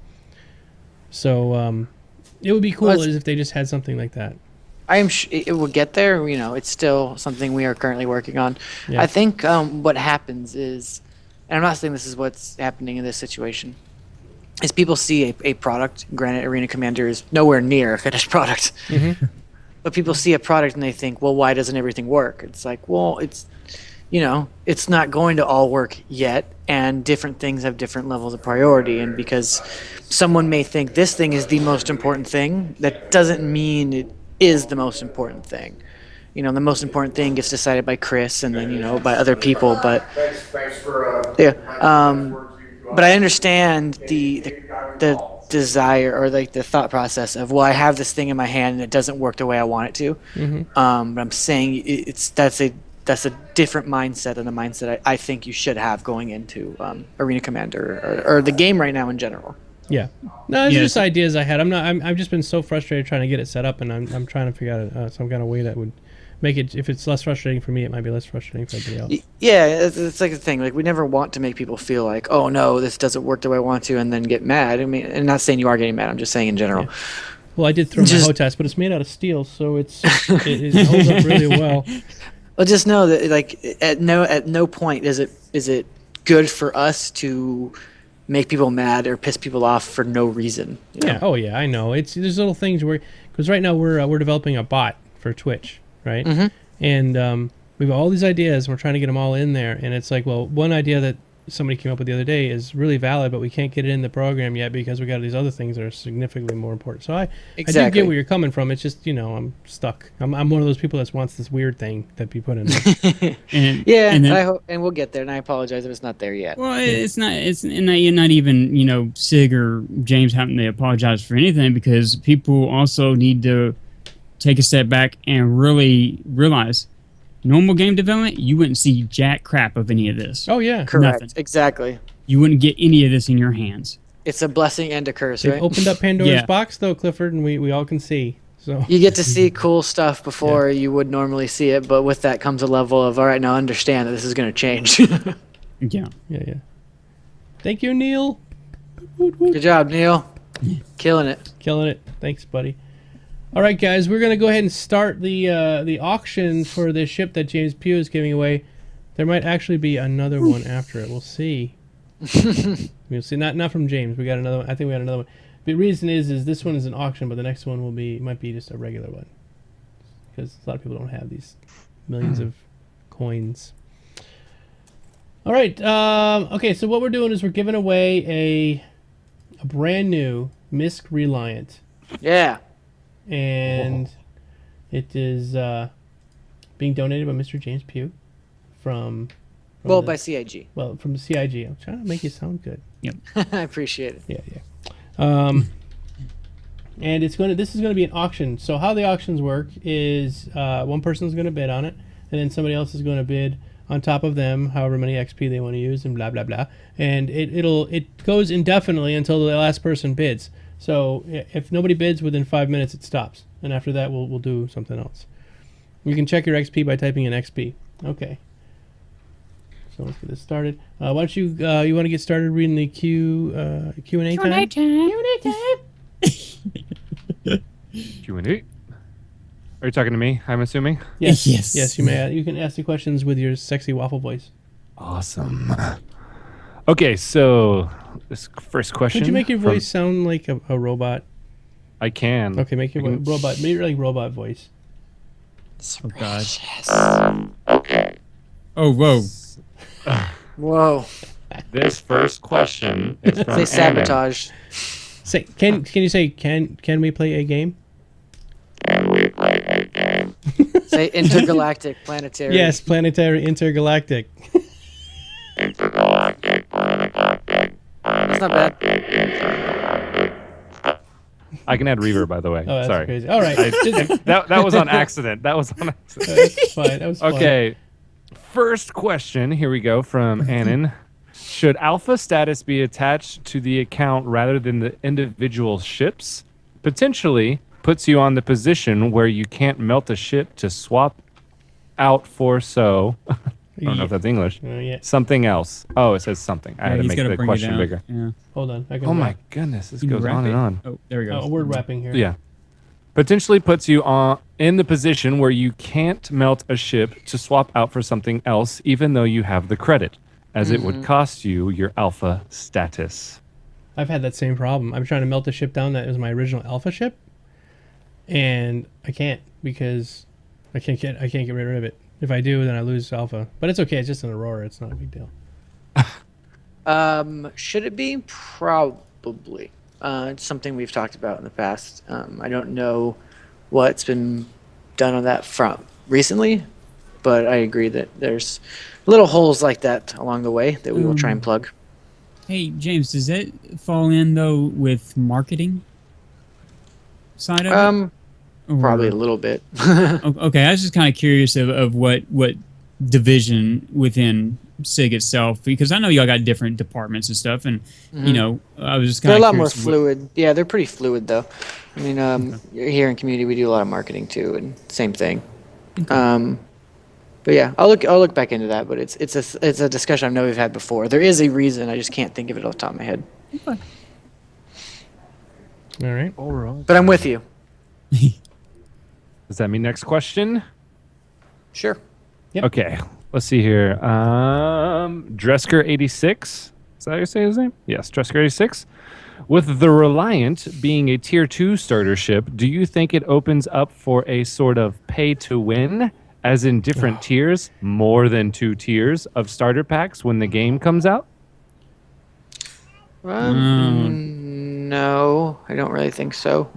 So it would be cool if they just had something like that. I am it will get there. It's still something we are currently working on. Yeah. I think what happens is, and I'm not saying this is what's happening in this situation, is people see a product. Granted, Arena Commander is nowhere near a finished product. Mm-hmm. But people see a product and they think, well, why doesn't everything work? It's like, well, it's not going to all work yet, and different things have different levels of priority. And because someone may think this thing is the most important thing, that doesn't mean it is the most important thing. The most important thing gets decided by Chris and then, by other people. But but I understand the desire or like the thought process of, well, I have this thing in my hand and it doesn't work the way I want it to. Mm-hmm. But I'm saying that's a different mindset than the mindset I think you should have going into Arena Commander or the game right now in general. Yeah. No, it's just ideas I had. I've just been so frustrated trying to get it set up, and I'm trying to figure out some kind of way that would make it, if it's less frustrating for me, it might be less frustrating for everybody else. Yeah, it's like the thing. Like, we never want to make people feel like, oh no, this doesn't work the way I want to, and then get mad. I mean, and not saying you are getting mad. I'm just saying in general. Yeah. Well, I did throw my HOTAS, but it's made out of steel, so it holds up really well. Well, just know that like at no point is it good for us to make people mad or piss people off for no reason. Yeah. Oh yeah, I know. There's little things because right now we're developing a bot for Twitch, right? Mm-hmm. And we have all these ideas, and we're trying to get them all in there. And it's like, well, one idea that somebody came up with the other day is really valid, but we can't get it in the program yet because we got these other things that are significantly more important. So I do get where you're coming from. It's just, I'm stuck. I'm one of those people that wants this weird thing that be put in there. I hope, and we'll get there. And I apologize if it's not there yet. Well, it's not. You're not even Sig or James having to apologize for anything, because people also need to take a step back and really realize, normal game development, you wouldn't see jack crap of any of this. Oh yeah, correct. Nothing. Exactly. You wouldn't get any of this in your hands. It's a blessing and a curse, They've right? opened up Pandora's box, though, Clifford, and we all can see. So you get to see cool stuff before you would normally see it, but with that comes a level of, all right, now understand that this is going to change. Yeah. Thank you, Neil. Good job, Neil. Killing it. Thanks, buddy. All right, guys, we're gonna go ahead and start the auction for this ship that James Pugh is giving away. There might actually be another one after it. We'll see. We'll see. Not from James. We got another one. I think we got another one. The reason is this one is an auction, but the next one might be just a regular one, because a lot of people don't have these millions of coins. All right. Okay. So what we're doing is we're giving away a brand new MISC Reliant. Yeah. And it is being donated by Mr. James Pugh from by CIG. Well, from CIG. I'm trying to make you sound good. Yep. I appreciate it. Yeah. And this is going to be an auction. So how the auctions work is one person is going to bid on it, and then somebody else is going to bid on top of them, however many XP they want to use, and blah blah blah. And it goes indefinitely until the last person bids. So if nobody bids within 5 minutes, it stops, and after that, we'll do something else. You can check your XP by typing in XP. Okay. So let's get this started. Why don't you want to get started reading the Q&A time? Q&A time. Q&A. Are you talking to me? I'm assuming. Yes. Yes. Yes. You may. You can ask the questions with your sexy waffle voice. Awesome. Okay, so this first question. Could you make your voice sound like a robot? I can. Okay, make your robot. Make your robot voice. Oh God. Okay. Oh whoa. Whoa. This first question is from Say sabotage. Say, can you say can we play a game? Say intergalactic, planetary. Yes, planetary, intergalactic. That's not bad. I can add reverb, by the way. Oh, that's Sorry. crazy. All right. That was on accident. That was on accident. That's fine. That was fine. Okay. First question. Here we go from Annan. Should alpha status be attached to the account rather than the individual ships? Potentially puts you on the position where you can't melt a ship to swap out for I don't know if that's English. Yeah. Something else. Oh, it says something. I had to he's make gotta the bring it question down. bigger. Yeah. Hold on. I can Oh my wrap. goodness, this You can goes wrap on it. and on. Oh, there we go. Oh, word wrapping here. Yeah. Potentially puts you in the position where you can't melt a ship to swap out for something else, even though you have the credit, as it would cost you your alpha status. I've had that same problem. I'm trying to melt a ship down that was my original alpha ship, and I can't because I can't get rid of it. If I do, then I lose alpha. But it's okay. It's just an Aurora. It's not a big deal. Should it be? Probably. It's something we've talked about in the past. I don't know what's been done on that front recently, but I agree that there's little holes like that along the way that we will try and plug. Hey, James, does that fall in, though, with marketing side of it? Probably a little bit. Okay, I was just kind of curious of what division within SIG itself, because I know y'all got different departments and stuff, and you know, I was just kind They're of a lot more curious fluid. Yeah, they're pretty fluid though. I mean, here in community we do a lot of marketing too, and same thing. But yeah, I'll look back into that. But it's a discussion I know we've had before. There is a reason. I just can't think of it off the top of my head. All right. All right. But I'm with you. Does that mean next question? Sure. Yep. Okay, let's see here. Dresker86. Is that how you say his name? Yes, Dresker86. With the Reliant being a tier 2 starter ship, do you think it opens up for a sort of pay to win, as in different tiers, more than 2 tiers of starter packs when the game comes out? No, I don't really think so.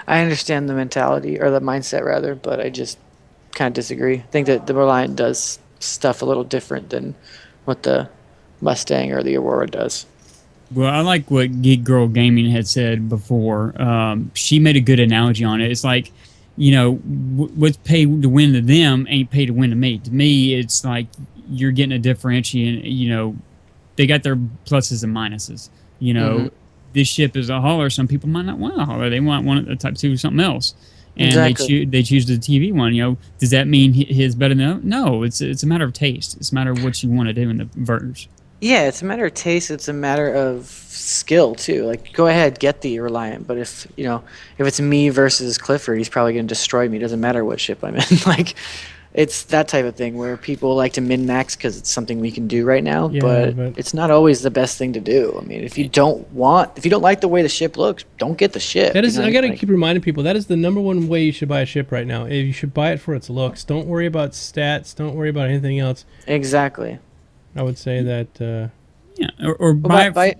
I understand the mentality, or the mindset rather, but I just kind of disagree. I think that the Reliant does stuff a little different than what the Mustang or the Aurora does. Well, I like what Geek Girl Gaming had said before. She made a good analogy on it. It's like, you know, what's pay to win to them ain't pay to win to me. To me, it's like you're getting a differentiation. You know, they got their pluses and minuses. You know, this ship is a hauler. Some people might not want a hauler. They want one a Type 2 something else. And they choose the TV one. You know, does that mean his better than? No, it's a matter of taste. It's a matter of what you want to do in the verters. Yeah, it's a matter of taste. It's a matter of skill too. Like, go ahead, get the Reliant. But if it's me versus Clifford, he's probably going to destroy me. It doesn't matter what ship I'm in. Like, it's that type of thing where people like to min max because it's something we can do right now. Yeah, but it's not always the best thing to do. I mean, if you don't like the way the ship looks, don't get the ship. That is, You know, I gotta like, keep reminding people that is the number one way you should buy a ship right now. You should buy it for its looks. Don't worry about stats. Don't worry about anything else. exactly. I would say that. Yeah, or buy it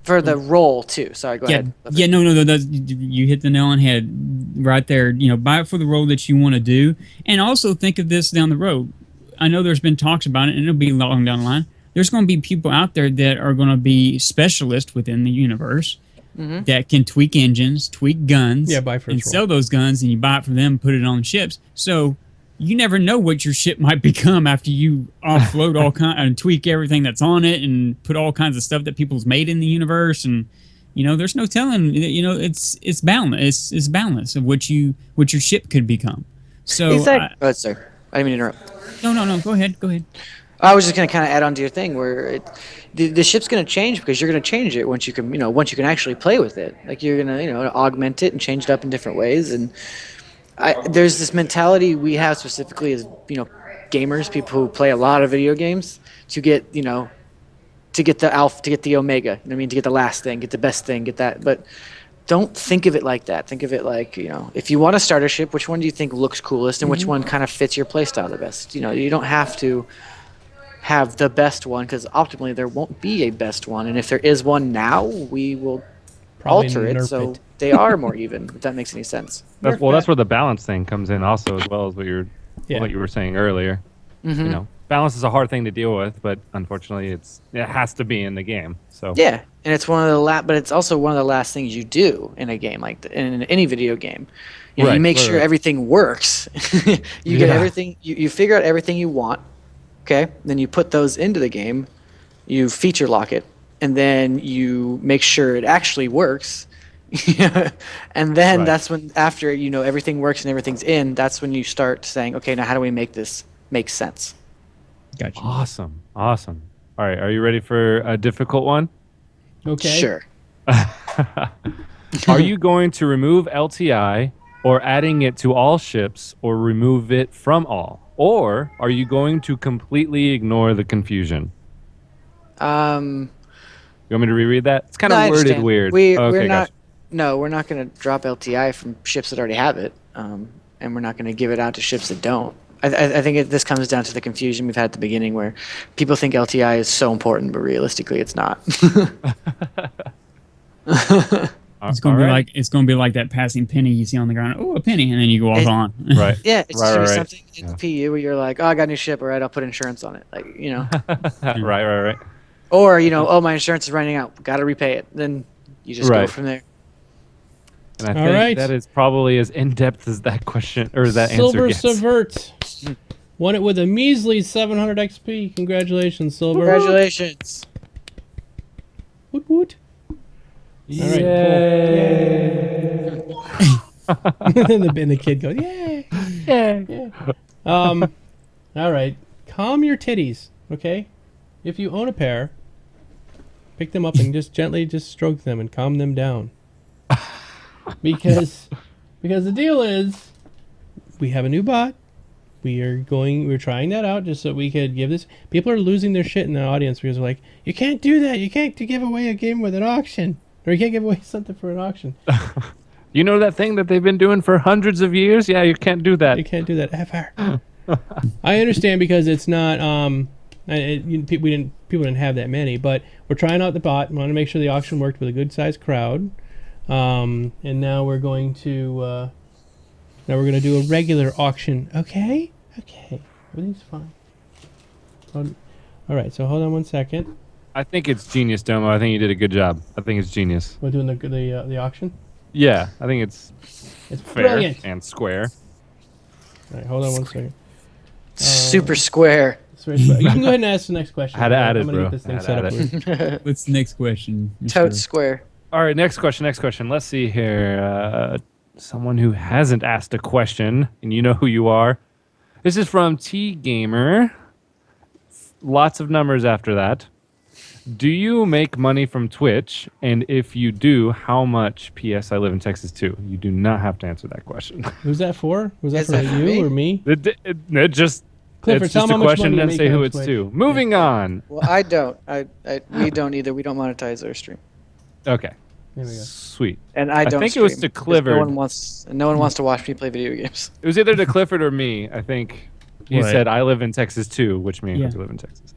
for the role too. Sorry, go ahead. Yeah, no. You hit the nail on the head right there. You know, buy it for the role that you want to do, and also think of this down the road. I know there's been talks about it, and it'll be long down the line. There's going to be people out there that are going to be specialists within the universe that can tweak engines, tweak guns, and sell those guns, and you buy it from them, put it on ships. So you never know what your ship might become after you offload all kind and tweak everything that's on it and put all kinds of stuff that people's made in the universe. And you know, there's no telling. You know, it's boundless. It's boundless of what your ship could become. So, oh, sir, I didn't mean to interrupt. No. Go ahead. I was just going to kind of add on to your thing where the ship's going to change because you're going to change it once you can actually play with it. Like, you're going to augment it and change it up in different ways. And there's this mentality we have specifically as gamers, people who play a lot of video games, to get the alpha, to get the omega. You know what I mean? To get the last thing, get the best thing, get that. But don't think of it like that. Think of it like, if you want to start a ship, which one do you think looks coolest and which one kind of fits your playstyle the best? You don't have to have the best one, because optimally there won't be a best one. And if there is one now, we will Probably alter it nerf so it. they are more even, if that makes any sense. That's where the balance thing comes in also, as well as what you were saying earlier. balance is a hard thing to deal with, but unfortunately, it has to be in the game. So Yeah, and it's one of the but it's also one of the last things you do in a game in any video game. You know, you make sure everything works. You get everything. You figure out everything you want. Okay, then you put those into the game. You feature lock it, and then you make sure it actually works. And then that's when, after everything works and everything's in, that's when you start saying, okay, now how do we make this make sense? Gotcha. Awesome. All right, are you ready for a difficult one? Okay. Sure. Are you going to remove LTI, or adding it to all ships, or remove it from all? Or are you going to completely ignore the confusion? You want me to reread that? It's kind of worded weird. We're not. No, we're not going to drop LTI from ships that already have it, and we're not going to give it out to ships that don't. I think this comes down to the confusion we've had at the beginning, where people think LTI is so important, but realistically, it's not. It's gonna be like that passing penny you see on the ground. Oh, a penny, and then you go off on. Right. Yeah, it's just something in the PU where you're like, oh, I got a new ship. All right, I'll put insurance on it. Right. Or oh, my insurance is running out. Got to repay it. Then you just go from there. And I think that is probably as in depth as that question or that Silver answer gets. Subvert won it with a measly 700 XP. Congratulations, Silver. Congratulations. Woot woot. All right, cool. And the kid goes, yay. Yeah. All right. Calm your titties, okay? If you own a pair, pick them up and just gently stroke them and calm them down. Because the deal is, we have a new bot. We're trying that out just so we could give this. People are losing their shit in the audience because they're like, you can't do that. You can't give away a game with an auction. Or you can't give away something for an auction. You know that thing that they've been doing for hundreds of years? Yeah, you can't do that. You can't do that ever. I understand because it's not. People didn't have that many, but we're trying out the bot. We want to make sure the auction worked with a good sized crowd. And now we're going to do a regular auction. Okay, everything's fine. All right, so hold on one second. I think it's genius, Domo. I think you did a good job. I think it's genius. We're doing the auction. Yeah, I think it's fair brilliant and square. All right, hold on one second. Super square. You can go ahead and ask the next question. I had to add it, I'm bro. Get this thing set up. What's the next question? Toad square. All right, next question. Let's see here. Someone who hasn't asked a question, and you know who you are. This is from T Gamer. Lots of numbers after that. Do you make money from Twitch? And if you do, how much? P.S. I live in Texas too. You do not have to answer that question. Who's that for? Was that Is for that for you me? or me? It just Clifford, it's tell just him a how much question money you and make say on who it's Twitch. to. Moving on. Well, I don't. We don't either. We don't monetize our stream. Okay. There we go. Sweet. And I don't. think it was stream to because Clifford. No one wants to watch me play video games. It was either to Clifford or me. I think he Right. said I live in Texas too, which means Yeah. I live in Texas.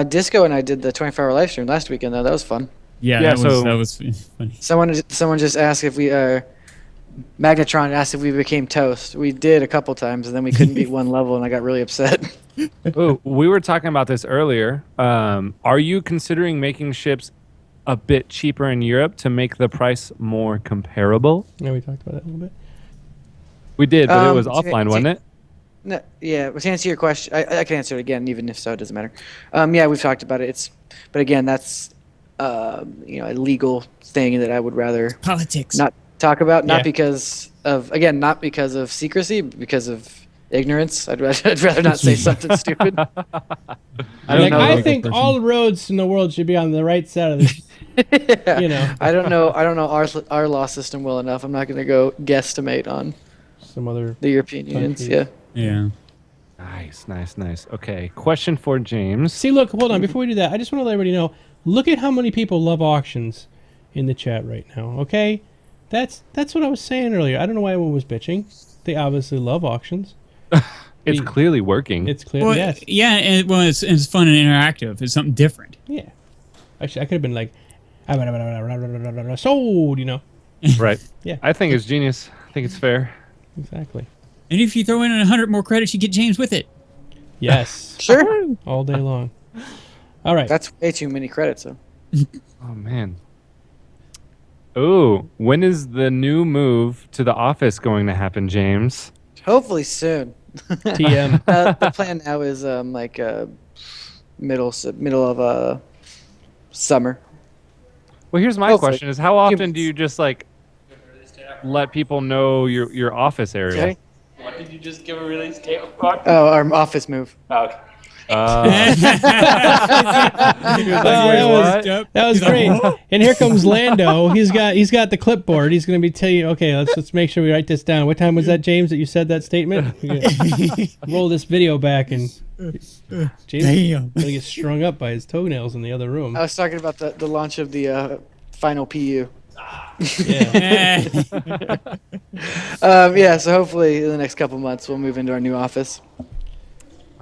Disco and I did the 24-hour live stream last weekend though. That was fun. Yeah, Yeah, that was funny. Someone just asked if we Magnetron asked if we became toast. We did a couple times, and then we couldn't beat one level, and I got really upset. Oh, we were talking about this earlier. Are you considering making ships a bit cheaper in Europe to make the price more comparable? Yeah, we talked about that a little bit. We did, but it was To- offline, to- wasn't it? No, yeah, but to answer your question, I can answer it again, even if so, it doesn't matter. Yeah, we've talked about it. But again, that's a legal thing that I would rather Politics. not talk about. Not Yeah. because of secrecy, but because of ignorance. I'd rather not say something stupid. I don't know. I think all roads in the world should be on the right side of this. I don't know our law system well enough. I'm not going to go guesstimate on Some other. the European Unions. Yeah. Yeah. Nice. Okay, question for James. See, look, hold on. Before we do that, I just want to let everybody know. Look at how many people love auctions in the chat right now. Okay, that's what I was saying earlier. I don't know why everyone was bitching. They obviously love auctions. It's clearly working. It's clear. Well, Yes. yeah, and it's fun and interactive. It's something different. Yeah. Actually, I could have been like, sold. Right. Yeah. I think it's genius. I think it's fair. Exactly. And if you throw in 100 more credits, you get James with it. Yes. Sure. All day long. All right. That's way too many credits, though. Oh man. Ooh, when is the new move to the office going to happen, James? Hopefully soon. TM. The plan now is middle of summer. Well, here's my Hopefully. question: is how often do you just like let people know your office area? Okay. What did you just give a release date on? Oh, our office move. Oh, okay. That was great. And here comes Lando. He's got the clipboard. He's going to be telling you, okay, let's make sure we write this down. What time was that, James, that you said that statement? Roll this video back, and James is going to get strung up by his toenails in the other room. I was talking about the launch of the final PU. Yeah. So hopefully in the next couple months we'll move into our new office.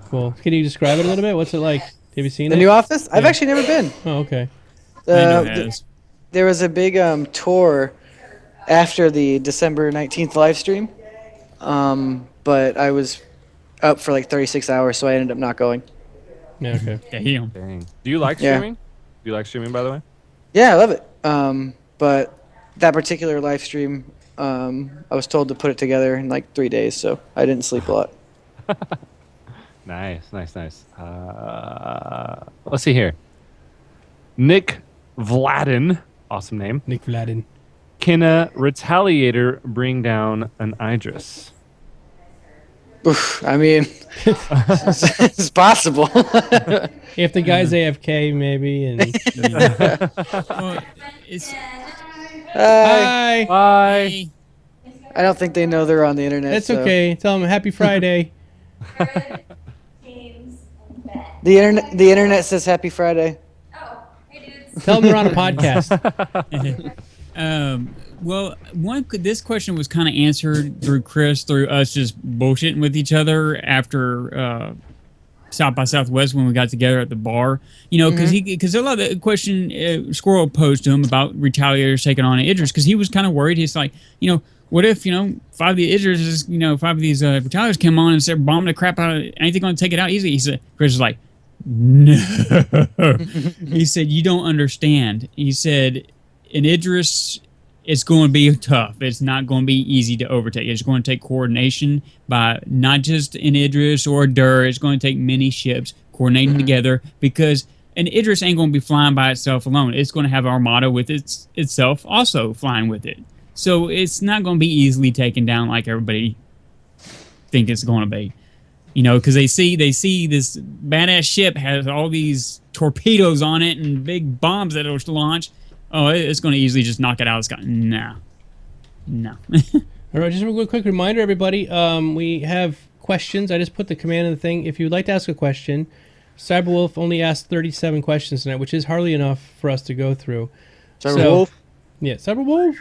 Cool. Can you describe it a little bit? What's it like? Have you seen The it? new office? I've actually never been. Oh, okay. There was a big tour after the December 19th live stream, but I was up for like 36 hours, so I ended up not going. Yeah, okay. Damn. Dang. Do you like Yeah. streaming? Do you like streaming, by the way? Yeah, I love it. But that particular live stream, I was told to put it together in like 3 days, so I didn't sleep a lot. Nice. Let's see here. Nick Vladin, awesome name. Nick Vladin. Can a Retaliator bring down an Idris? Oof, I mean, it's possible. If the guy's AFK, maybe. And Well, it's hi. Bye. I don't think they know they're on the internet. That's so. okay. Tell him Happy Friday. The internet says Happy Friday. Tell him they're on a podcast. Well, this question was kind of answered through Chris, through us just bullshitting with each other after South by Southwest when we got together at the bar. You know, because a lot of the question Squirrel posed to him about Retaliators taking on Idris, because he was kind of worried. He's like, what if, 5 of the Idris, 5 of these Retaliators came on and started bombing the crap out of it? Ain't they going to take it out easily? He said, Chris was like, no. He said, you don't understand. He said, in Idris, it's going to be tough. It's not going to be easy to overtake. It's going to take coordination by not just an Idris or a Dur. It's going to take many ships coordinating together, because an Idris ain't going to be flying by itself alone. It's going to have Armada with itself also flying with it. So it's not going to be easily taken down like everybody think it's going to be. Because they see this badass ship has all these torpedoes on it and big bombs that it'll launch. Oh, it's going to easily just knock it out of the sky. No. All right, just a quick reminder, everybody. We have questions. I just put the command in the thing. If you'd like to ask a question, Cyberwolf only asked 37 questions tonight, which is hardly enough for us to go through. Cyberwolf? Yeah, Cyberwolf.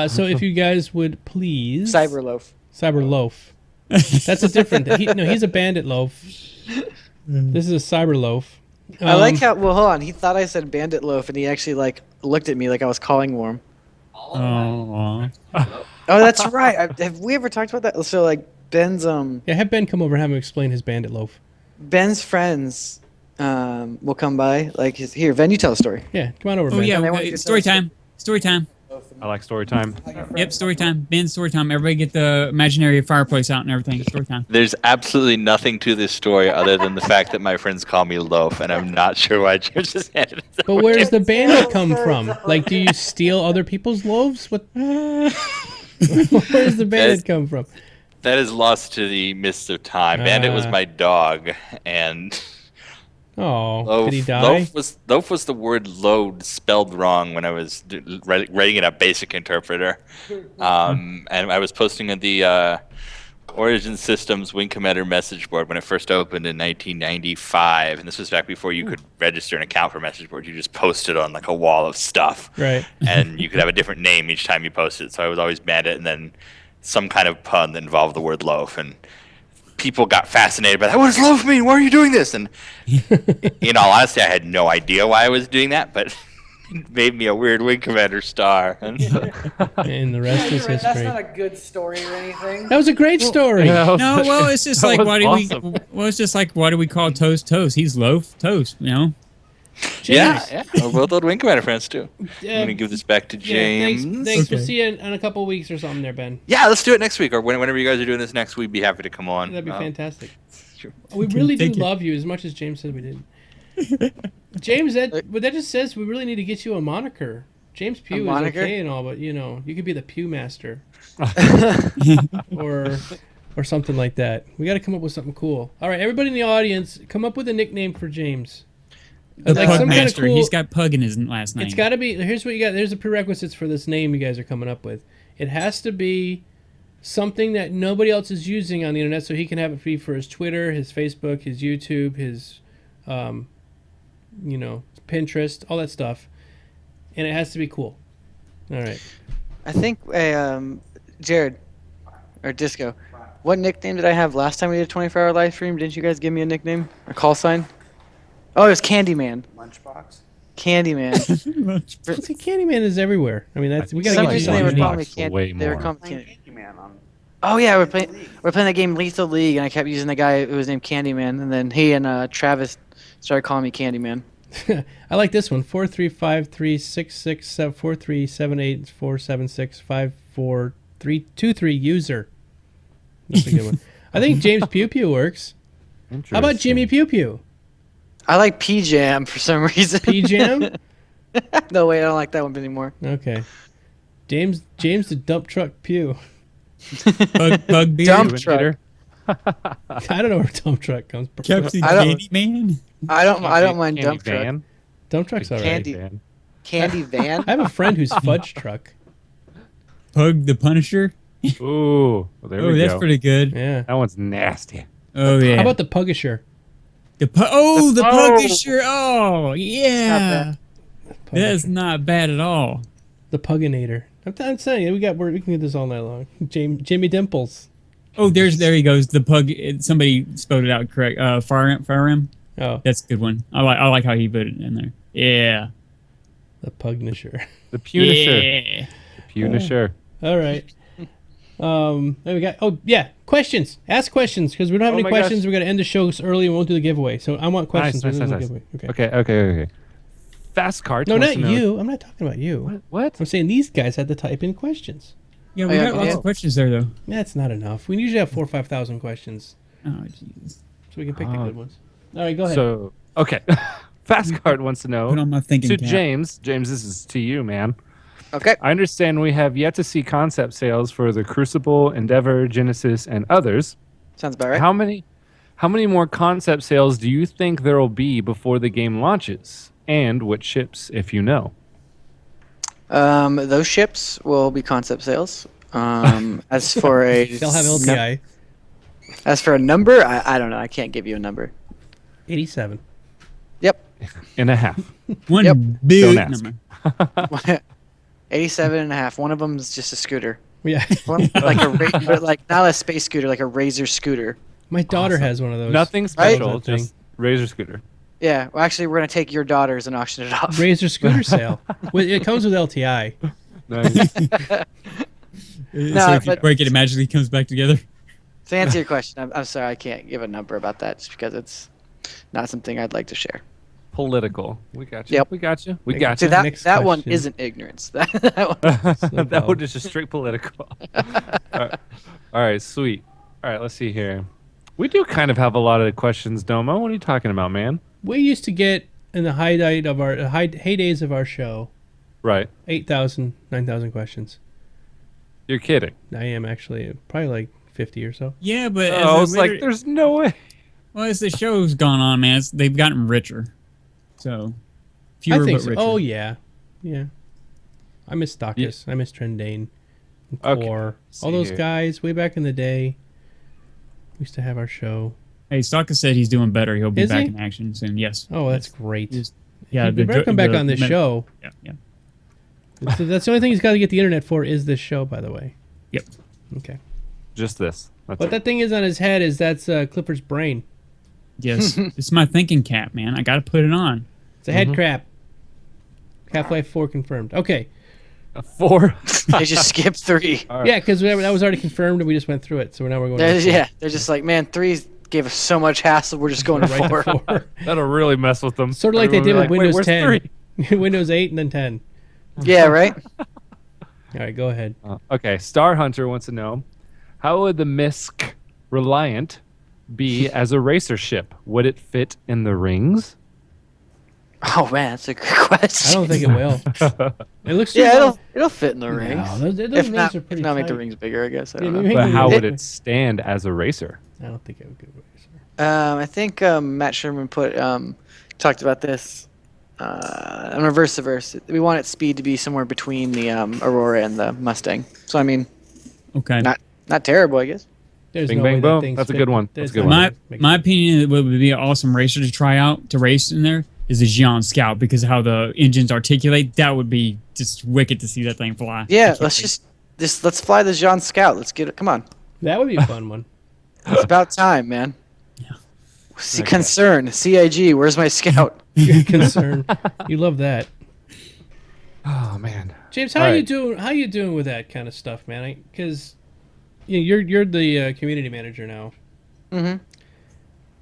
So if you guys would please... Cyberloaf. That's a different... he's a bandit loaf. This is a cyber loaf. I like how... Well, hold on. He thought I said bandit loaf, and he actually looked at me like I was calling warm. Oh. Oh, that's right. Have we ever talked about that? So, Ben's... Yeah, have Ben come over and have him explain his bandit loaf. Ben's friends will come by. Here, Ben, you tell a story. Yeah, come on over, Ben. Oh, yeah. Story time. I like story time. Yep, story time. Ben's story time. Everybody get the imaginary fireplace out and everything. Story time. There's absolutely nothing to this story other than the fact that my friends call me Loaf, and I'm not sure why James just handed it. But where does the bandit come from? Do you steal other people's loaves? Where does the bandit come from? That is lost to the mists of time. Bandit was my dog, and oh, did he die? Loaf was the word load spelled wrong when I was writing in a basic interpreter, and I was posting on the Origin Systems Wing Commander message board when it first opened in 1995, and this was back before you could register an account for message board. You just posted on a wall of stuff, right? And you could have a different name each time you posted. So I was always Bandit, and then some kind of pun that involved the word loaf, and people got fascinated by that. What does loaf mean? Why are you doing this? And in all honesty, I had no idea why I was doing that, but made me a weird Wing Commander star. And the rest is history. That's not a good story or anything. That was a great story. Yeah, No, well, it's just like why do awesome. it's just like why do we call toast toast? He's loaf toast, you know. James. Yeah. We're both old Wing Commander fans too. I'm gonna give this back to James. Thanks. Okay. We'll see you in a couple of weeks or something there, Ben. Yeah, let's do it next week or whenever you guys are doing this next. We'd be happy to come on. That'd be fantastic. Sure. We really do Thank you. love you as much as James said we didn't. James, that just says we really need to get you a moniker. James Pugh is moniker? okay and all, but you could be the Pew Master, or something like that. We got to come up with something cool. All right, everybody in the audience, come up with a nickname for James. The Like Pug some kinda Master. cool- He's got Pug in his last name. It's got to be. Here's what you got. There's the prerequisites for this name you guys are coming up with. It has to be something that nobody else is using on the internet, so he can have it be for his Twitter, his Facebook, his YouTube, his, Pinterest, all that stuff, and it has to be cool. All right. I think, Jared, or Disco, what nickname did I have last time we did a 24-hour live stream? Didn't you guys give me a nickname? A call sign? Oh, it was Candyman. Lunchbox. Candyman. See, Candyman is everywhere. I mean, we got For some to get reason you they were on. calling me Lunchbox way Candy. They were more. calling me Candy. Candyman on. Oh yeah, we're playing that game Lethal League, and I kept using the guy who was named Candyman, and then he and Travis started calling me Candyman. I like this one. 435-366-437-476-54323 user. That's a good one. I think James Pew Pew works. How about Jimmy Pew Pew? I like P-Jam for some reason. P-Jam? No, wait, I don't like that one anymore. Okay. James the Dump Truck Pew. Pug beer. Dump truck. I don't know where Dump Truck comes from. Captain I don't- Candy Man. I don't mind Candy dump truck. van. Dump Truck's alright. Candy. Van. Candy van. I have a friend who's Fudge Truck. Pug the Punisher. Ooh, well, there Oh, we that's go. pretty good. Yeah. That one's nasty. Oh yeah. How about the Pugisher? the Pugisher? Oh yeah. That's not bad at all. The Puginator. I'm saying we can do this all night long. Jimmy Dimples. Oh, there he goes. The Pug. Somebody spelled it out correct. Fire Rim. Oh, That's a good one. I like how he put it in there. Yeah. the Pugnisher. The Punisher. Yeah. The Punisher. All right. There we got. Oh yeah, questions. Ask questions because we don't have Oh any my questions. gosh. We got to end the show early and we won't do the giveaway. So I want questions. Nice, We don't nice, do the nice. giveaway. Okay. Okay. Fast Cart. No, wants not to know- you. I'm not talking about you. What? I'm saying these guys had to type in questions. Yeah, we yeah, got lots yeah. of questions there though. That's not enough. We usually have 4,000 or 5,000 questions, Oh jeez. so we can pick the good ones. All right, go ahead. So, okay. Fast Cart wants to Put know. on my thinking To cap. James, this is to you, man. Okay. I understand we have yet to see concept sales for the Crucible, Endeavor, Genesis, and others. Sounds about right. How many more concept sales do you think there will be before the game launches? And what ships, if you know? Those ships will be concept sales. As for a They'll have LTI. As for a number, I don't know. I can't give you a number. 87. Yep. And a half. One Yep. big Don't ask. number. 87 and a half. One of them is just a scooter. Yeah. One, like but like not a space scooter, like a Razor scooter. My daughter has one of those. Nothing Right? special, That thing. just Razor Scooter. Yeah. Well, actually, we're gonna take your daughters and auction it off. Razor scooter sale. It comes with LTI. Nice. So if you but- break it, it magically comes back together. To answer your question, I'm sorry, I can't give a number about that just because it's not something I'd like to share. Political. We got you. Yep. We got you. We Okay. got See, you. that one question. isn't ignorance. That one, That one is just straight political. All right, sweet. All right, let's see here. We do kind of have a lot of questions, Domo. What are you talking about, man? We used to get in the heydays of our show, Right. 8,000, 9,000 questions. You're kidding. I am actually probably like 50 or so. Yeah, but I was like, there's no way. well, as the show's gone on, man, they've gotten richer. So fewer I think but so. richer. Oh yeah, yeah. I miss Stockus. I miss Trendane. Okay. Core. See All those here. guys way back in the day. We used to have our show. Hey, Stalker said he's doing better. He'll be Is back he? in action soon. Yes. Oh, that's great. Just- yeah, You better come back on this show. Yeah, yeah. That's the only thing he's got to get the internet for is this show, by the way. Yep. Okay. Just this. That's What it. that thing is on his head is that's Clifford's brain. Yes. It's my thinking cap, man. I got to put it on. It's a head crap. Half-Life 4 confirmed. Okay. 4. They just skipped 3. Right. Yeah, because that was already confirmed and we just went through it. So now we're going to 4. Yeah, they're just like, man, 3 gave us so much hassle. We're just going to Right 4. to 4. That'll really mess with them. Sort of like they did with Wait, Windows where's 10. 3? Windows 8 and then 10. Yeah, right. All right, go ahead. Okay, Star Hunter wants to know, how would the MISC Reliant be as a racer ship? Would it fit in the rings? Oh man, that's a good question. I don't think it will. It looks too Yeah, long. it'll fit in the rings. No, those if rings not, are pretty if not make the tight. rings bigger, I guess. I Yeah, don't know. maybe But make how it- would it stand as a racer? I don't think it would go racer. I think Matt Sherman talked about this on reverse to verse. We want its speed to be somewhere between the Aurora and the Mustang. So I mean, Okay. not terrible, I guess. There's Bing, no bang, way that boom. thing's That's a fit- good one. there's That's a good no one. way to make My it- opinion, what would be an awesome racer to try out to race in there is the Xi'an Scout, because of how the engines articulate. That would be just wicked to see that thing fly. Yeah, let's fly the Jean Scout. Let's get it. Come on, That would be a fun one. it's about time, man. See, concern, CIG. Where's my Scout? Concern. You love that. Oh man, James, how you doing? How you doing with that kind of stuff, man? Because you're the community manager now. Mm-hmm.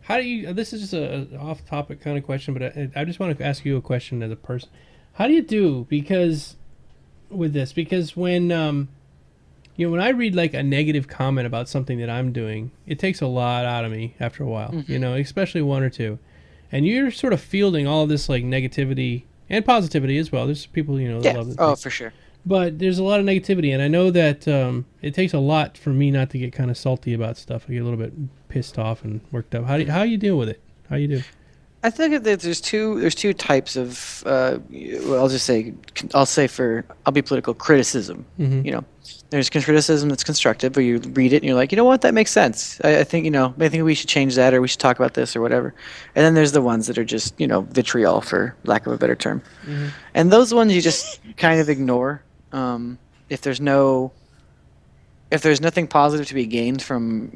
How do you? This is just a off-topic kind of question, but I just want to ask you a question as a person. How do you do? Because with this, because when when I read like a negative comment about something that I'm doing, it takes a lot out of me after a while. Mm-hmm. Especially one or two, and you're sort of fielding all of this like negativity and positivity as well. There's people that love it. Oh, for sure. But there's a lot of negativity, and I know that it takes a lot for me not to get kind of salty about stuff. I get a little bit pissed off and worked up. How you deal with it? How you do? I think that there's two types of I'll be political criticism. Mhm. There's criticism that's constructive, where you read it and you're like, you know what, that makes sense. I think we should change that, or we should talk about this, or whatever. And then there's the ones that are just vitriol, for lack of a better term. Mm-hmm. And those ones you just kind of ignore. If there's nothing positive to be gained from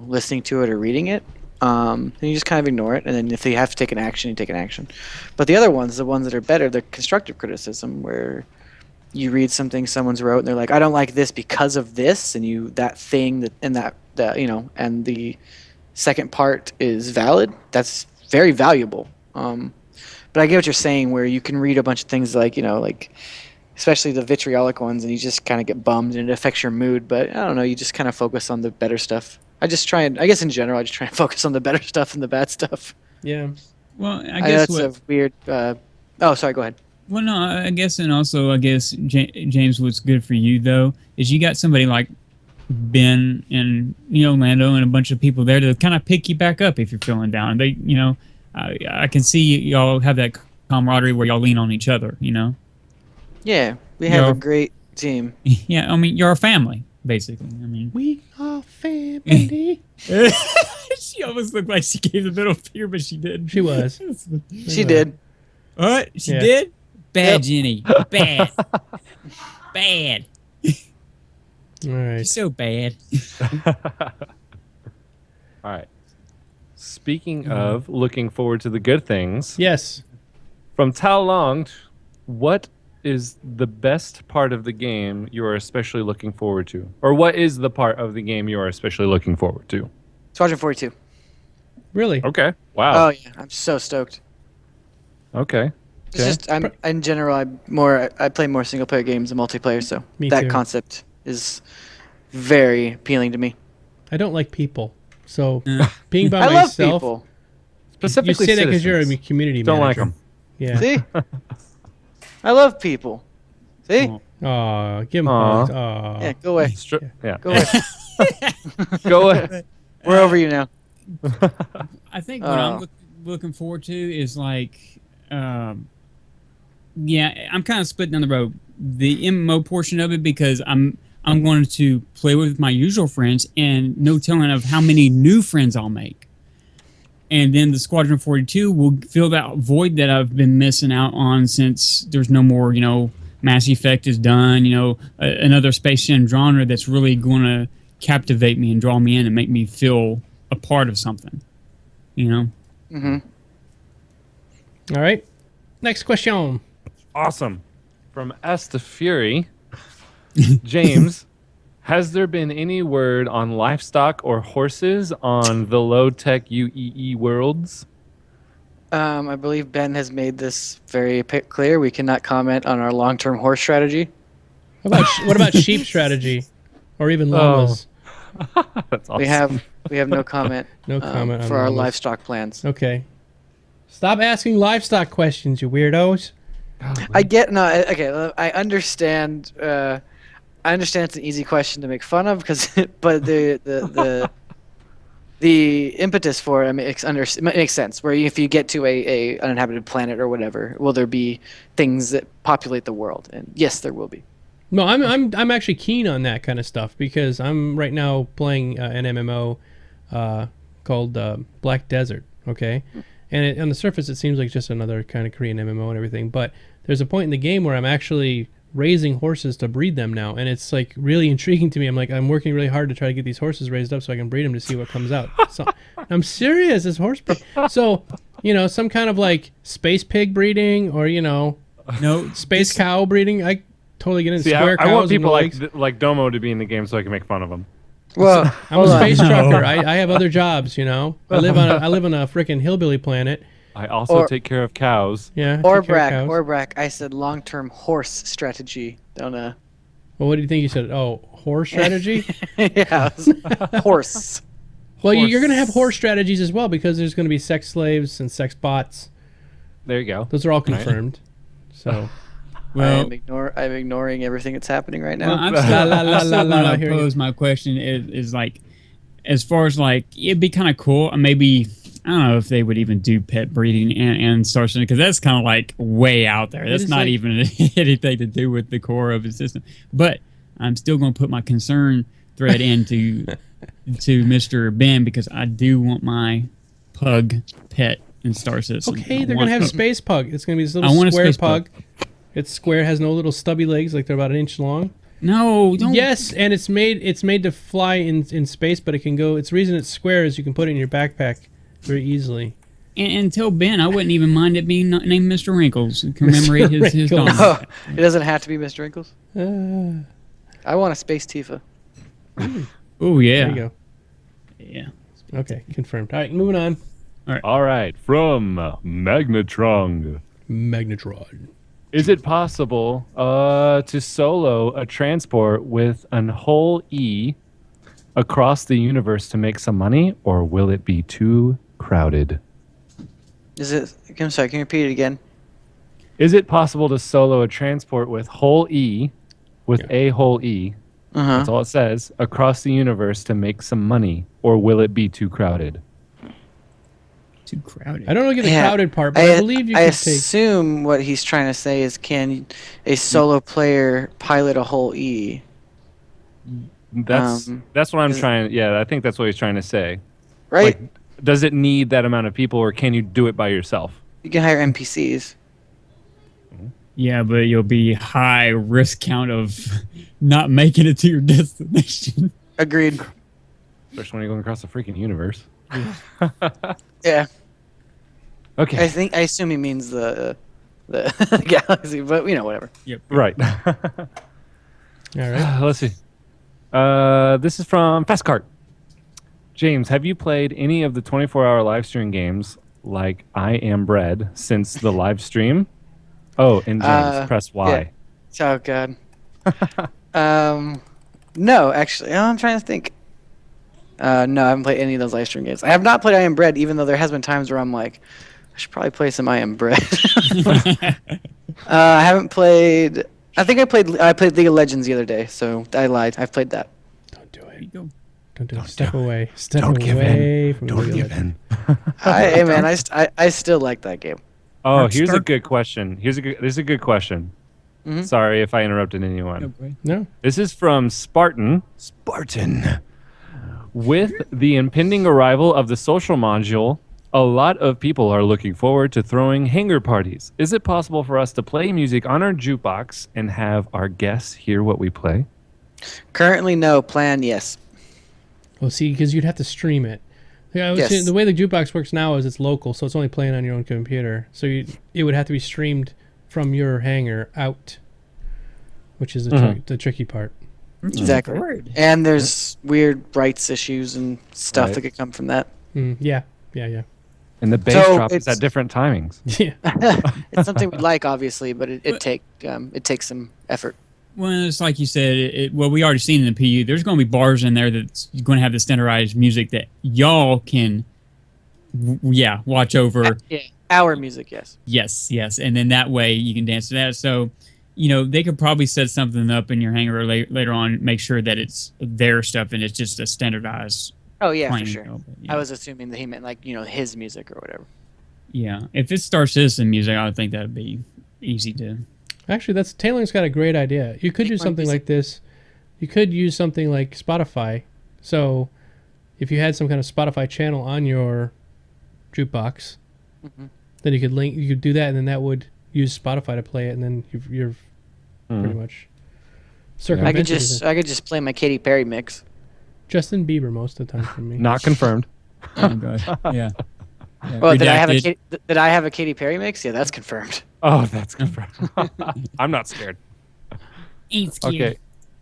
listening to it or reading it, then you just kind of ignore it. And then if you have to take an action, you take an action. But the other ones, the ones that are better, they're constructive criticism, where you read something someone's wrote and they're like, I don't like this because of this, and and the second part is valid. That's very valuable. But I get what you're saying, where you can read a bunch of things like especially the vitriolic ones, and you just kind of get bummed and it affects your mood. But I don't know, you just kind of focus on the better stuff. I guess in general, I just try and focus on the better stuff and the bad stuff. Yeah. Well, I know guess that's a weird. Oh, sorry. Go ahead. Well, no, I guess, and also, I guess, James, what's good for you, though, is you got somebody like Ben and, Lando and a bunch of people there to kind of pick you back up if you're feeling down. They, I can see y'all have that camaraderie where y'all lean on each other, Yeah, we have a great team. Yeah, I mean, you're a family, basically. I mean, we are family. She almost looked like she gave the middle finger, but she didn't. She was. She did. What? She Yeah. did? Bad, Yep. Jenny. Bad. Bad. All right. She's so bad. All right. Speaking of looking forward to the good things, Yes. from Tao Long, what is the best part of the game you are especially looking forward to? Or what is the part of the game you are especially looking forward to? Squadron 42. Really? Okay. Wow. Oh yeah, I'm so stoked. Okay. It's just in general, I play more single player games than multiplayer, so Me that too. concept is very appealing to me. I don't like people. So being by I love myself. people. Specifically, you say that because you're a citizens. community Don't like manager. them. Yeah. See, I love people. See, Aw, give him Aw. hugs. Aw. yeah, go away, Yeah. go away. Go ahead. We're over you now. I think what I'm looking forward to is like, I'm kind of split down the road. The MMO portion of it, because I'm going to play with my usual friends, and no telling of how many new friends I'll make. And then the Squadron 42 will fill that void that I've been missing out on since there's no more, Mass Effect is done, another space gen genre that's really going to captivate me and draw me in and make me feel a part of something, Mm-hmm. All right. Next question. Awesome. From S to Fury, James, has there been any word on livestock or horses on the low-tech UEE worlds? I believe Ben has made this very clear. We cannot comment on our long-term horse strategy. What about sheep strategy, or even llamas? That's awesome. We have no comment. No comment on for our llamas. livestock plans. Okay. Stop asking livestock questions, you weirdos. I get okay. I understand. I understand it's an easy question to make fun of but the impetus for it makes sense. Where if you get to a uninhabited planet or whatever, will there be things that populate the world? And yes, there will be. No, I'm actually keen on that kind of stuff because I'm right now playing an MMO called Black Desert. Okay, and on the surface it seems like just another kind of Korean MMO and everything, but there's a point in the game where I'm actually raising horses to breed them now, and it's like really intriguing to me. I'm working really hard to try to get these horses raised up so I can breed them to see what comes out. So I'm serious, this horse breed. So some kind of like space pig breeding, or space cow breeding. I totally get into square cows. I want people and like Domo to be in the game so I can make fun of them. Well, I'm a space trucker. I have other jobs. I live on a freaking hillbilly planet. I also take care of cows. Yeah. Brack. I said long-term horse strategy. Don't Well, what do you think you said? Oh, horse strategy? Yeah, horse. Well, you're going to have horse strategies as well because there's going to be sex slaves and sex bots. There you go. Those are all confirmed. So, well, I'm ignoring everything that's happening right now. Well, I'm still going to pose my question is like, as far as like, it'd be kind of cool. Maybe, I don't know if they would even do pet breeding and starting, because that's kind of like way out there. That's not even anything to do with the core of the system. But I'm still going to put my concern thread into to Mr. Ben because I do want my pug pet in Star System. Okay, they're going to have Space Pug. It's going to be this little square pug. It's square, has no little stubby legs, like they're about an inch long. No, don't. Yes, and it's made to fly in space, but it can go. It's the reason it's square is you can put it in your backpack very easily. And tell Ben I wouldn't even mind it being named Mr. Wrinkles to commemorate his dog. Oh, it doesn't have to be Mr. Wrinkles. I want a space Tifa. Oh yeah. There you go. Yeah. Okay, confirmed. All right, moving on. All right. From Magnetron. Is it possible to solo a transport with an whole E across the universe to make some money, or will it be too crowded? I'm sorry, can you repeat it again? Is it possible to solo a transport with whole E, a whole E, that's all it says, across the universe to make some money, or will it be too crowded? Too crowded. I don't get the crowded part, but I believe you can take... I assume what he's trying to say is, can a solo player pilot a whole E? That's what I'm trying... Yeah, I think that's what he's trying to say. Right? Like, does it need that amount of people, or can you do it by yourself? You can hire NPCs. Yeah, but you'll be high risk count of not making it to your destination. Agreed. Especially when you're going across the freaking universe. Yeah. Okay. I assume he means the galaxy, but whatever. Yep. Right. All right. Let's see. This is from Fastcart. James, have you played any of the 24-hour live stream games like I Am Bread since the live stream? Oh, and James, press Y. Yeah. Oh, God. No, actually. I'm trying to think. No, I haven't played any of those live stream games. I have not played I Am Bread, even though there has been times where I'm like, I should probably play some I Am Bread. I haven't played... I think I played League of Legends the other day, so I lied. I've played that. Don't do it. Don't do it. Step away. Step away from Don't give in. Hey, man, I still like that game. Oh, here's a good question. This is a good question. Mm-hmm. Sorry if I interrupted anyone. No. This is from Spartan. With the impending arrival of the social module, a lot of people are looking forward to throwing hangar parties. Is it possible for us to play music on our jukebox and have our guests hear what we play? Currently, no. Plan, yes. Well, see, because you'd have to stream it. Yeah, Yes. The way the jukebox works now is it's local, so it's only playing on your own computer. So it would have to be streamed from your hangar out which is the tricky part. Exactly. And there's weird rights issues and stuff that could come from that. Yeah. And the bass drop is at different timings. Yeah. It's something we like, obviously, but it takes some effort. Well, it's like you said. Well, we already seen in the PU. There's going to be bars in there that's going to have the standardized music that y'all can, watch over. Yeah, our music, yes. Yes, and then that way you can dance to that. So, they could probably set something up in your hangar later on, make sure that it's their stuff and it's just a standardized. Oh yeah, for sure. I was assuming that he meant like his music or whatever. Yeah, if it's Star Citizen music, I would think that would be easy to. Actually, Taylor's got a great idea. You could do something like this. You could use something like Spotify. So, if you had some kind of Spotify channel on your jukebox, then you could do that, and then that would use Spotify to play it, and then you're pretty much circumventing. I could just play my Katy Perry mix. Justin Bieber most of the time for me. Not confirmed. Oh god. Yeah. Well, did I have a Katy Perry mix? Yeah, that's confirmed. Oh, that's confirmed. I'm not scared. Okay.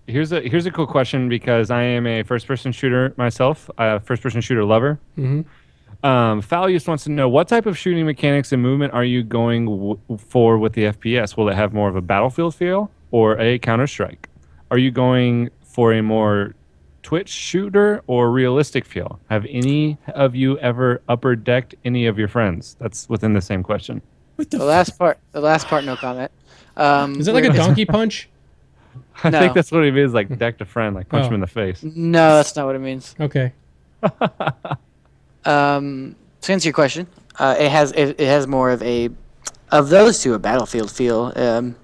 Here's a cool question because I am a first-person shooter myself, a first-person shooter lover. Fallius wants to know, what type of shooting mechanics and movement are you going for with the FPS? Will it have more of a Battlefield feel or a Counter-Strike? Are you going for a more Twitch shooter or realistic feel? Have any of you ever upper decked any of your friends? That's within the same question. The last part, no comment. Is that like a donkey punch? I think that's what it means, like decked a friend, like punch him in the face. No, that's not what it means. Okay. To answer your question, it has more of those two, a Battlefield feel.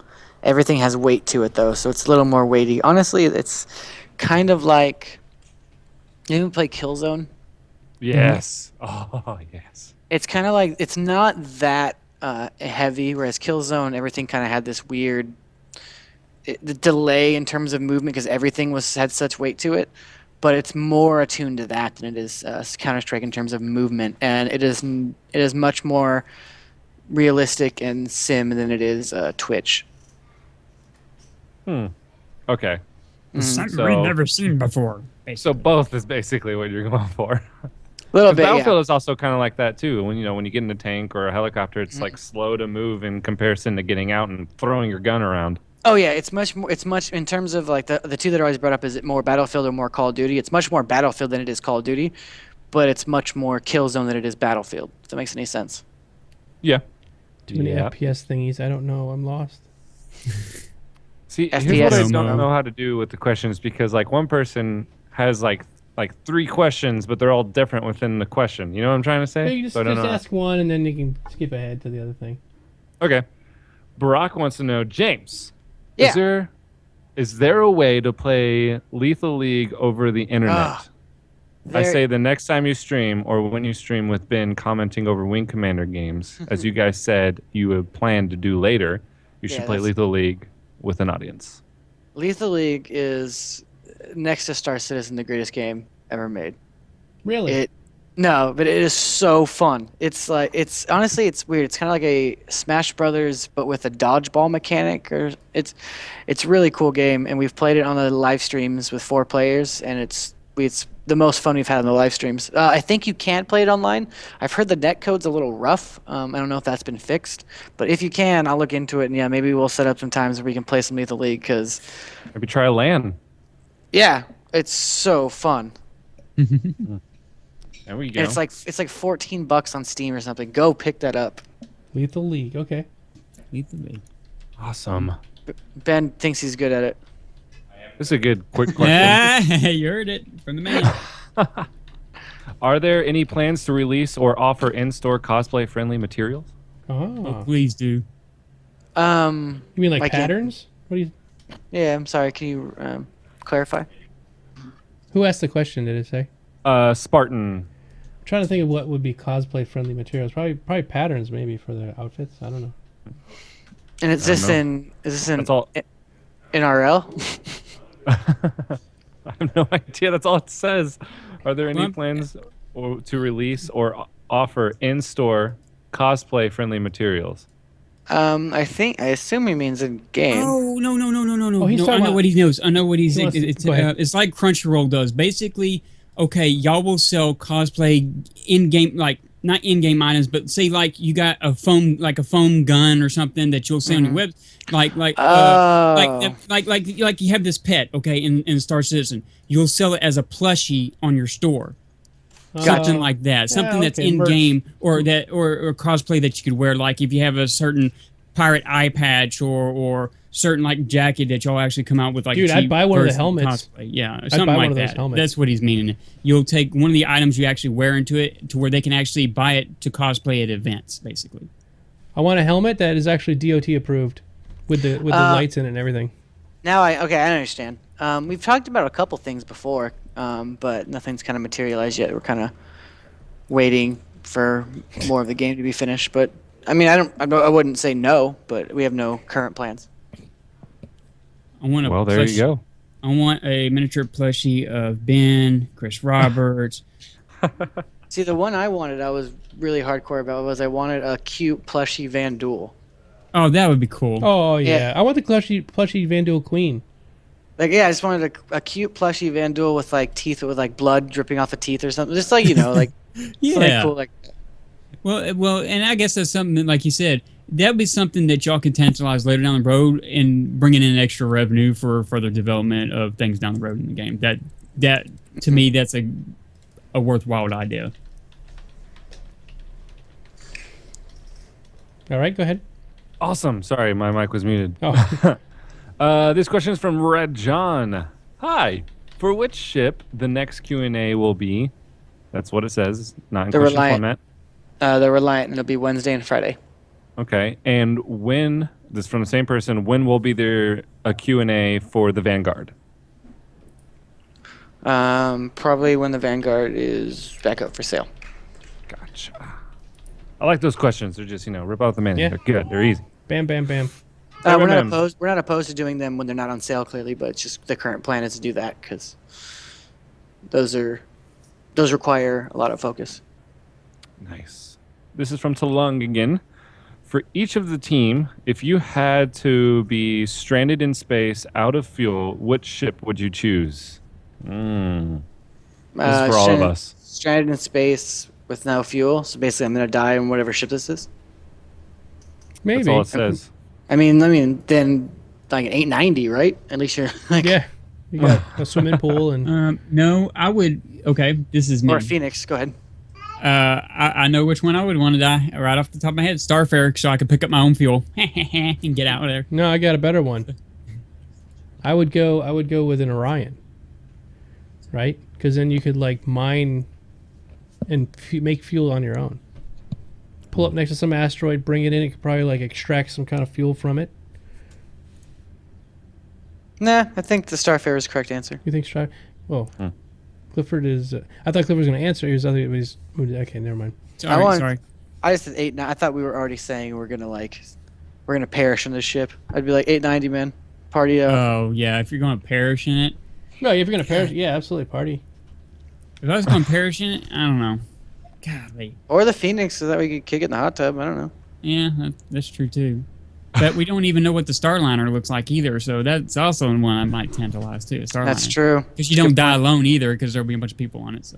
Everything has weight to it though, so it's a little more weighty. Honestly, it's kind of like, you ever play Killzone? Yes. Oh, yes. It's kind of like, it's not that heavy, whereas Killzone, everything kind of had this weird the delay in terms of movement because everything had such weight to it. But it's more attuned to that than it is Counter-Strike in terms of movement, and it is much more realistic and sim than it is Twitch. Okay. Something we've never seen before. Basically. So both is basically what you're going for. A little bit. Battlefield Yeah. is also kind of like that too. When you get in a tank or a helicopter, it's like slow to move in comparison to getting out and throwing your gun around. Oh yeah, it's much more. It's much in terms of like the two that are always brought up. Is it more Battlefield or more Call of Duty? It's much more Battlefield than it is Call of Duty, but it's much more Killzone than it is Battlefield. If that makes any sense. Yeah. Too many FPS thingies. I don't know. I'm lost. See, here's what I don't know how to do with the questions because like one person has like 3 questions, but they're all different within the question. You know what I'm trying to say? Yeah, you just ask one and then you can skip ahead to the other thing. Okay. Barack wants to know, James. Yeah. Is there a way to play Lethal League over the internet? I say the next time you stream or when you stream with Ben commenting over Wing Commander games, as you guys said you would plan to do later, you should play Lethal League with an audience. Lethal League is next to Star Citizen the greatest game ever made. Really? No, but it is so fun. It's honestly it's weird. It's kind of like a Smash Brothers but with a dodgeball mechanic, or it's a really cool game, and we've played it on the live streams with 4 players, and it's the most fun we've had on the live streams. I think you can't play it online. I've heard the netcode's a little rough. I don't know if that's been fixed, but if you can, I'll look into it, and yeah, maybe we'll set up some times where we can play some Lethal League because maybe try a LAN. Yeah, it's so fun. There we go. And it's like $14 on Steam or something. Go pick that up. Lethal League, okay. Lethal League. Awesome. Ben thinks he's good at it. This is a good quick question. You heard it from the man. Are there any plans to release or offer in-store cosplay-friendly materials? Oh, please do. You mean like patterns? What do you? Yeah, I'm sorry. Can you clarify? Who asked the question? Did it say? Spartan. I'm trying to think of what would be cosplay-friendly materials. Probably patterns, maybe for the outfits. I don't know. And is this in NRL? I have no idea. That's all it says. Are there any plans to release or offer in-store cosplay-friendly materials? I assume he means in game. Oh no. Oh, he's No, talking I know about- what he knows. I know what he's. He wants to- It's go ahead. it's like Crunchyroll does. Basically, okay, y'all will sell cosplay in game, like not in game items, but say like you got a foam gun or something that you'll sell on your web, like you have this pet, okay, in Star Citizen, you'll sell it as a plushie on your store. Something like that. Something that's okay, in merch. game or cosplay that you could wear. Like if you have a certain pirate eye patch or certain like jacket that y'all actually come out with like. Dude, a I'd cheap buy one of the version helmets. Cosplay. Yeah, I'd something buy like one of those that. helmets. That's what he's meaning. You'll take one of the items you actually wear into it to where they can actually buy it to cosplay at events, basically. I want a helmet that is actually DOT approved with the lights in it and everything. Now I understand. We've talked about a couple things before, but nothing's kind of materialized yet. We're kind of waiting for more of the game to be finished. But I mean, I wouldn't say no, but we have no current plans. Well, there you go. I want a miniature plushie of Ben, Chris Roberts. See, the one I wanted, I was really hardcore about, was I wanted a cute plushie Van Duel. Oh, that would be cool. Oh yeah. Yeah. I want the plushie Van Duel Queen. Like, yeah, I just wanted a cute plushie Van Duel with like teeth, with like blood dripping off the teeth or something. Just like, like Yeah. something cool like that. Well, and I guess that's something that, like you said, that'd be something that y'all can tantalize later down the road and bringing in extra revenue for further development of things down the road in the game. That to me, that's a worthwhile idea. All right, go ahead. Awesome. Sorry, my mic was muted. Oh. This question is from Red John. Hi. For which ship the next Q&A will be? That's what it says, not in The question Reliant. format. The Reliant, and it'll be Wednesday and Friday. Okay. And when, this is from the same person, when will be there a Q&A for the Vanguard? Probably when the Vanguard is back up for sale. Gotcha. I like those questions. They're just, rip out the menu. Yeah. They're good. They're easy. Bam, bam, bam. We're not MMM. opposed. We're not opposed to doing them when they're not on sale, clearly, but it's just the current plan is to do that because those require a lot of focus. Nice. This is from Talung again. For each of the team, if you had to be stranded in space out of fuel, which ship would you choose? This is for all of us. Stranded in space with no fuel, so basically I'm gonna die on whatever ship this is. Maybe. That's all it says. I mean, then like an 890, right? At least you're like Yeah. You got a swimming pool and No, I would. Okay, this is me. or a Phoenix. Go ahead. I know which one I would want to die right off the top of my head. Starfarer, so I could pick up my own fuel and get out of there. no, I got a better one. I would go with an Orion. Right? Because then you could like mine and make fuel on your own. Pull up next to some asteroid, bring it in. You could probably like extract some kind of fuel from it. Nah, I think the Starfarer is the correct answer. You think Strat? Well, Clifford is. I thought Clifford was going to answer. He was okay. Never mind. Sorry. I just said 890. I thought we were already saying we're gonna perish on this ship. I'd be like 890, man. Party up. Oh yeah, if you're going to perish in it. No, if you're going to perish, yeah, absolutely party. If I was going to perish in it, I don't know. Golly. Or the Phoenix, so that we could kick it in the hot tub. I don't know. Yeah, that's true too. But we don't even know what the Starliner looks like either, so that's also one I might tantalize too. Starliner. That's true. Because you don't die alone either, because there'll be a bunch of people on it. So.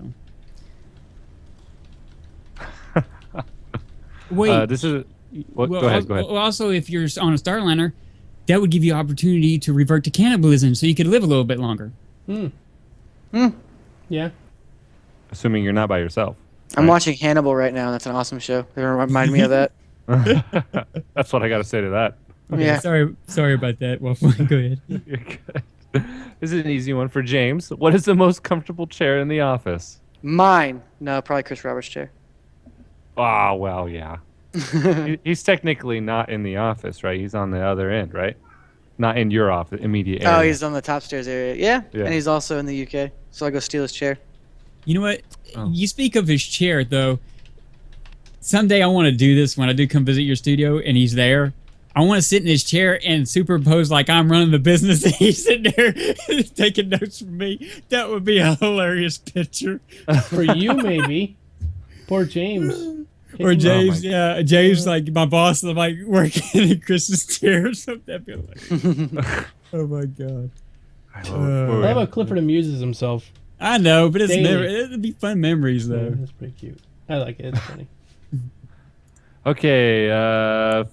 Wait. This is. Go ahead. Go ahead. Well, also, if you're on a Starliner, that would give you opportunity to revert to cannibalism, so you could live a little bit longer. Yeah. Assuming you're not by yourself. I'm watching Hannibal right now. That's an awesome show. They remind me of that. That's what I got to say to that. Okay, Yeah. Sorry about that. Well, go ahead. You're good. This is an easy one for James. What is the most comfortable chair in the office? Mine. No, probably Chris Roberts' chair. Ah, well, yeah. He's technically not in the office, right? He's on the other end, right? Not in your office, immediate area. Oh, he's on the top stairs area. Yeah. Yeah. And he's also in the UK. So I go steal his chair. You know what? Oh. You speak of his chair, though. Someday I want to do this when I do come visit your studio and he's there. I want to sit in his chair and superimpose like I'm running the business and he's sitting there taking notes from me. That would be a hilarious picture. For you, maybe. Poor James. Or James, James, God. like my boss, I'm like working at Christmas tier or something. I'd be like, oh my god. I love how Clifford amuses himself. I know, but it's Daily. never. It'd be fun memories though. Yeah, that's pretty cute. I like it. It's funny. Okay,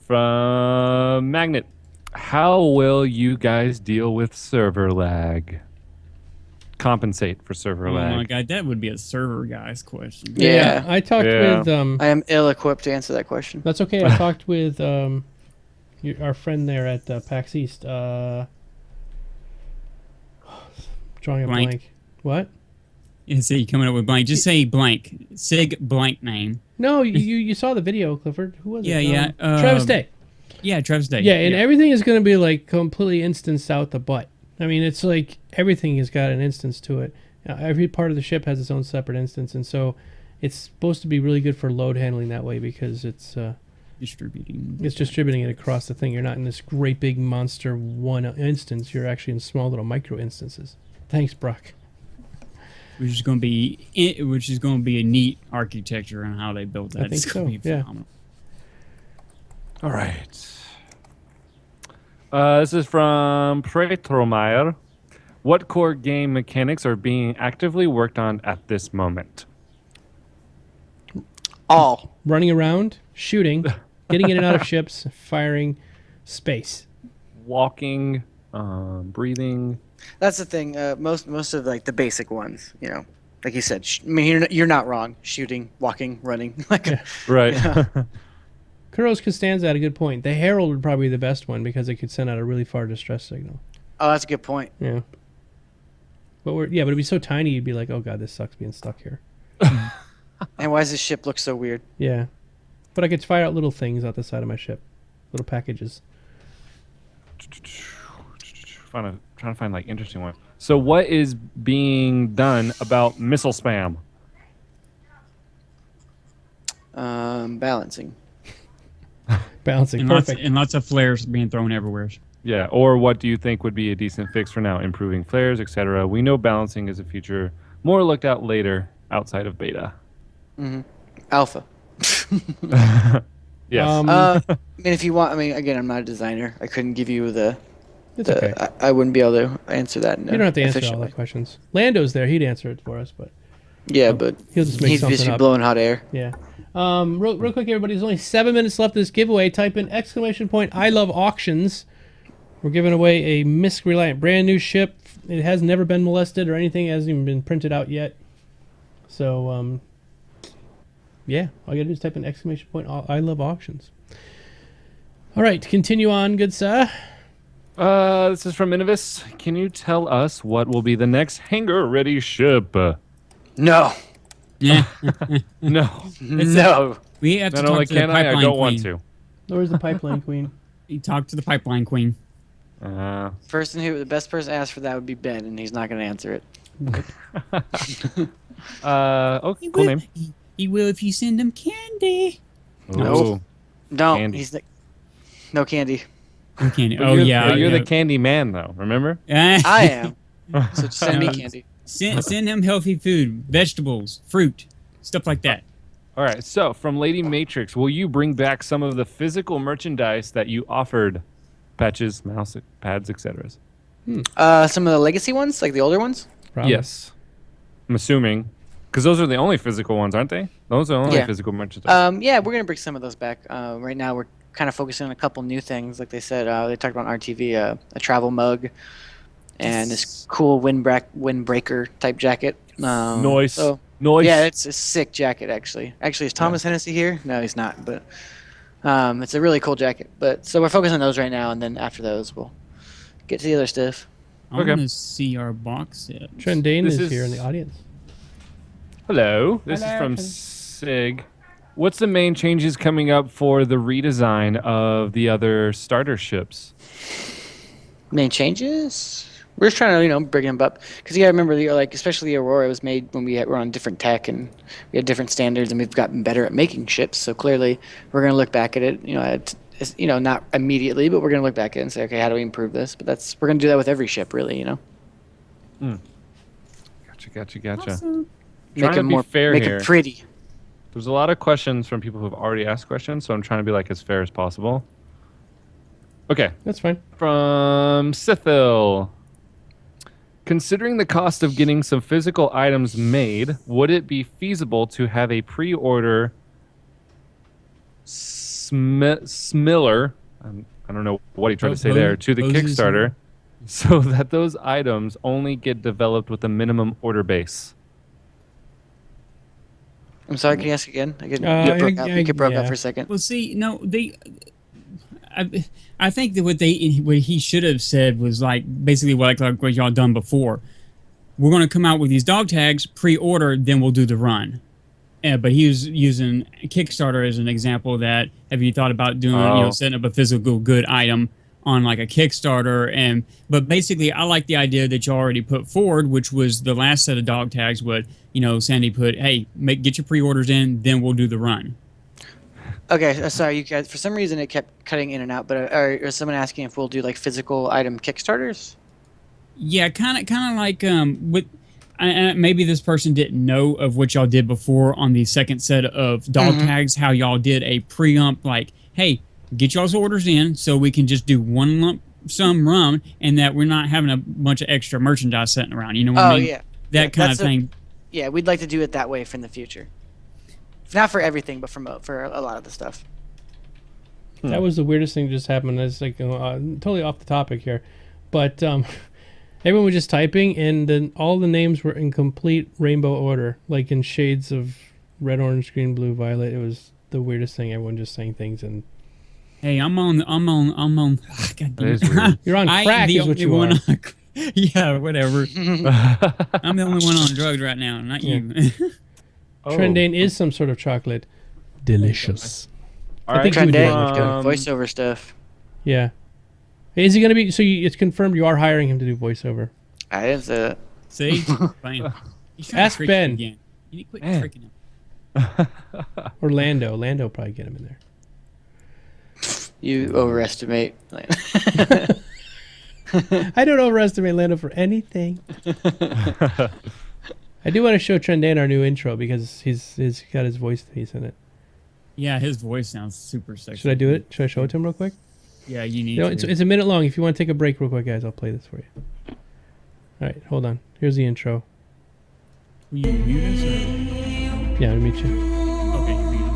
from Magnet, how will you guys deal with server lag? Compensate for server lag. Oh my god, that would be a server guy's question. Yeah. I talked with. I am ill-equipped to answer that question. That's okay. I talked with our friend there at PAX East. Drawing a blank. What? You say you coming up with blank. Just say blank. Sig blank name. No, you saw the video, Clifford. Who was it? Yeah. Travis Day. Yeah, Travis Day. Yeah, and everything is going to be like completely instanced out the butt. I mean, it's like everything has got an instance to it. Every part of the ship has its own separate instance, and so it's supposed to be really good for load handling that way because it's distributing. It's distributing it across the thing. You're not in this great big monster one instance. You're actually in small little micro instances. Thanks, Brock. Which is going to be a neat architecture on how they built that. I think so. Yeah. Phenomenal. All right. This is from Pretromeyer. What core game mechanics are being actively worked on at this moment? All. Running around, shooting, getting in and out of ships, firing, space. Walking, breathing. That's the thing. Most of like the basic ones, you know, like you said. I mean, you're not wrong. Shooting, walking, running, like right. Yeah. Kuros Costanza had a good point. The Herald would probably be the best one because it could send out a really far distress signal. Oh, that's a good point. Yeah. But it'd be so tiny. You'd be like, oh god, this sucks being stuck here. And why does this ship look so weird? Yeah. But I could fire out little things out the side of my ship, little packages. Trying to find like interesting one. So what is being done about missile spam? Balancing. Balancing. And Perfect. lots of flares being thrown everywhere. Yeah, or what do you think would be a decent fix for now? Improving flares, etc. We know balancing is a feature more looked at later outside of beta. Mm-hmm. Alpha. Yes. I mean, if you want, I mean, again, I'm not a designer. I couldn't give you okay. I wouldn't be able to answer that. You don't have to answer all the questions. Lando's there; he'd answer it for us, but yeah, but he'll just make he's something busy up. blowing hot air. Yeah. Real quick, everybody. There's only 7 minutes left of this giveaway. Type in ! I love auctions. We're giving away a Misk Reliant brand new ship. It has never been molested or anything. It hasn't even been printed out yet. So, yeah, all you gotta do is type in ! I love auctions. All right, continue on, good sir. This is from Innovis. Can you tell us what will be the next hangar-ready ship? No. Yeah. No. No. We have to Not talk only to the can I pipeline don't queen. want to. Where's the pipeline queen? You talk to the pipeline queen. The best person to ask for that would be Ben, and he's not going to answer it. Okay, cool name. He will if you send him candy. Nope. No, Candy. he's no candy. No candy. But Oh yeah, you're yeah. the candy man, though. Remember? I am. So just send me No, candy. Send him healthy food, vegetables, fruit, stuff like that. All right. So from Lady Matrix, will you bring back some of the physical merchandise that you offered? Patches, mouse pads, etc. Some of the legacy ones, like the older ones. Probably. Yes. I'm assuming. Because those are the only physical ones, aren't they? Those are the only physical merchandise. Yeah, we're gonna bring some of those back. Right now, we're kind of focusing on a couple new things. Like they said, they talked about on RTV, a travel mug, and this cool windbreaker type jacket. Noise. So, Noise. yeah, it's a sick jacket actually. Actually, is Thomas Hennessy here? No, he's not. But it's a really cool jacket. But so we're focusing on those right now, and then after those, we'll get to the other stuff. I want to see our box set. Trendane is here in the audience. Hello. This is from Sig. What's the main changes coming up for the redesign of the other starter ships? Main changes? We're just trying to, bring them up. Because you got to remember, especially the Aurora was made when we were on different tech and we had different standards and we've gotten better at making ships. So clearly we're going to look back at it, not immediately, but we're going to look back at it and say, okay, how do we improve this? But we're going to do that with every ship, really, Gotcha. Awesome. Make them more fair make here. them pretty. There's a lot of questions from people who've already asked questions, so I'm trying to be like as fair as possible. Okay. That's fine. From Sithil. Considering the cost of getting some physical items made, would it be feasible to have a pre-order smiller, I don't know what he tried to say there, to the Kickstarter, so that those items only get developed with a minimum order base? I'm sorry, can you ask again? You broke out for a second. Well, see, no, I think that what he should have said was like basically like what y'all done before. We're going to come out with these dog tags, pre-order, then we'll do the run. But he was using Kickstarter as an example. That have you thought about doing, setting up a physical good item on like a Kickstarter? But basically, I like the idea that you already put forward, which was the last set of dog tags. What Sandy put, hey, get your pre-orders in, then we'll do the run. Okay, sorry, you guys. For some reason, it kept cutting in and out. But or someone asking if we'll do like physical item Kickstarters? Yeah, kind of like with. Maybe this person didn't know of what y'all did before on the second set of dog tags, how y'all did a pre-ump, like, hey, get y'all's orders in so we can just do one lump sum run and that we're not having a bunch of extra merchandise sitting around. You know what I mean? Yeah. That kind of thing. Yeah, we'd like to do it that way in the future. Not for everything, but for a lot of the stuff. That was the weirdest thing that just happened. It's like totally off the topic here. But everyone was just typing, and then all the names were in complete rainbow order, like in shades of red, orange, green, blue, violet. It was the weirdest thing. Everyone just saying things and. Hey, I'm on. God damn it. You're on crack, is what you are. Yeah, whatever. I'm the only one on drugs right now, not you. Trendane is some sort of chocolate. Delicious. I think Trendane, voiceover stuff. Yeah. Is he going to be... So it's confirmed you are hiring him to do voiceover. I didn't say that. See? Fine. Ask Ben. You need to quit tricking him. Or Lando. Lando will probably get him in there. You overestimate. I don't overestimate Lando for anything. I do want to show Trendane our new intro because he's got his voice piece in it. Yeah, his voice sounds super sexy. Should I do it? Should I show it to him real quick? Yeah, you need to. It's a minute long. If you want to take a break real quick, guys, I'll play this for you. All right, hold on. Here's the intro. Will you mute us or? Yeah, I'll meet you. Okay, you mute us.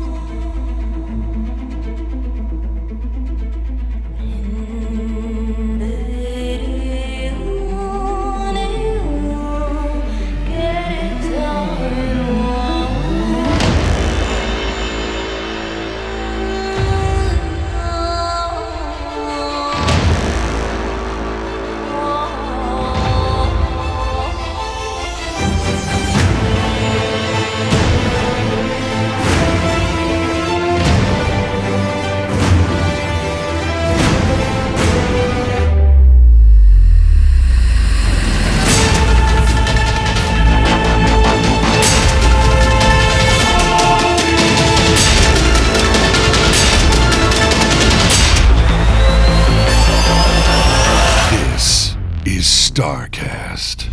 Starcast.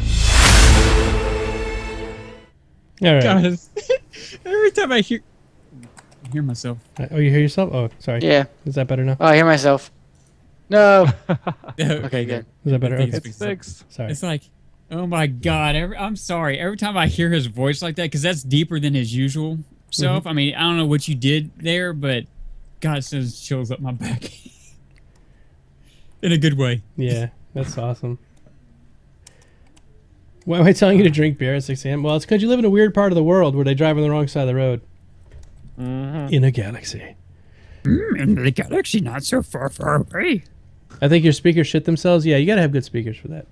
All right. Guys, every time I hear myself. Oh, you hear yourself? Oh, sorry. Yeah. Is that better now? Oh, I hear myself. No. Okay, good. Is that better? Okay. It's fixed. Sorry. It's like, oh my God. I'm sorry. Every time I hear his voice like that, because that's deeper than his usual self. I mean, I don't know what you did there, but God, it sends chills up my back. In a good way. Yeah, that's awesome. Why am I telling you to drink beer at 6 a.m.? Well, it's because you live in a weird part of the world where they drive on the wrong side of the road. In a galaxy. In the galaxy, not so far away. I think your speakers shit themselves. Yeah, you got to have good speakers for that.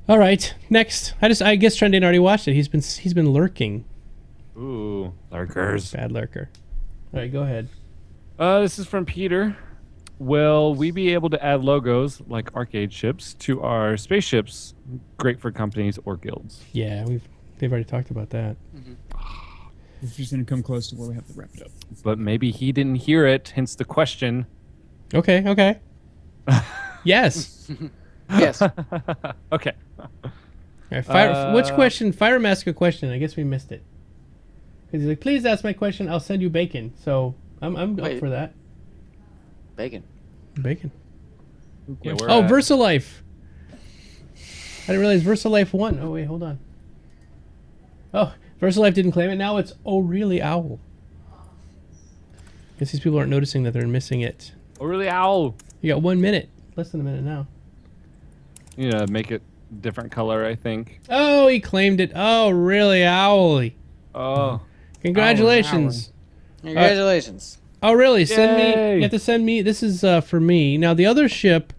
All right, next. I guess Trendane already watched it. He's been lurking. Ooh, lurkers. Bad lurker. All right, go ahead. This is from Peter. Will we be able to add logos like arcade ships to our spaceships? Great for companies or guilds. Yeah, they've already talked about that. It's just going to come close to where we have to wrap it up. But maybe he didn't hear it, hence the question. Okay. Yes. Yes. Okay. All right, which question? Fire Mask a question. I guess we missed it. Because he's like, please ask my question. I'll send you bacon. So I'm up for that. Bacon. Bacon. Yeah, oh, VersaLife. I didn't realize VersaLife won. Oh, wait, hold on. Oh, VersaLife didn't claim it. Now it's Oh Really Owl. Guess these people aren't noticing that they're missing it. Oh Really Owl. You got 1 minute. Less than a minute now. You know, make it different color, I think. Oh, he claimed it. Oh, really owly. Oh. Congratulations. Congratulations. Oh, really? Send me. Yay. You have to send me. This is for me. Now, the other ship.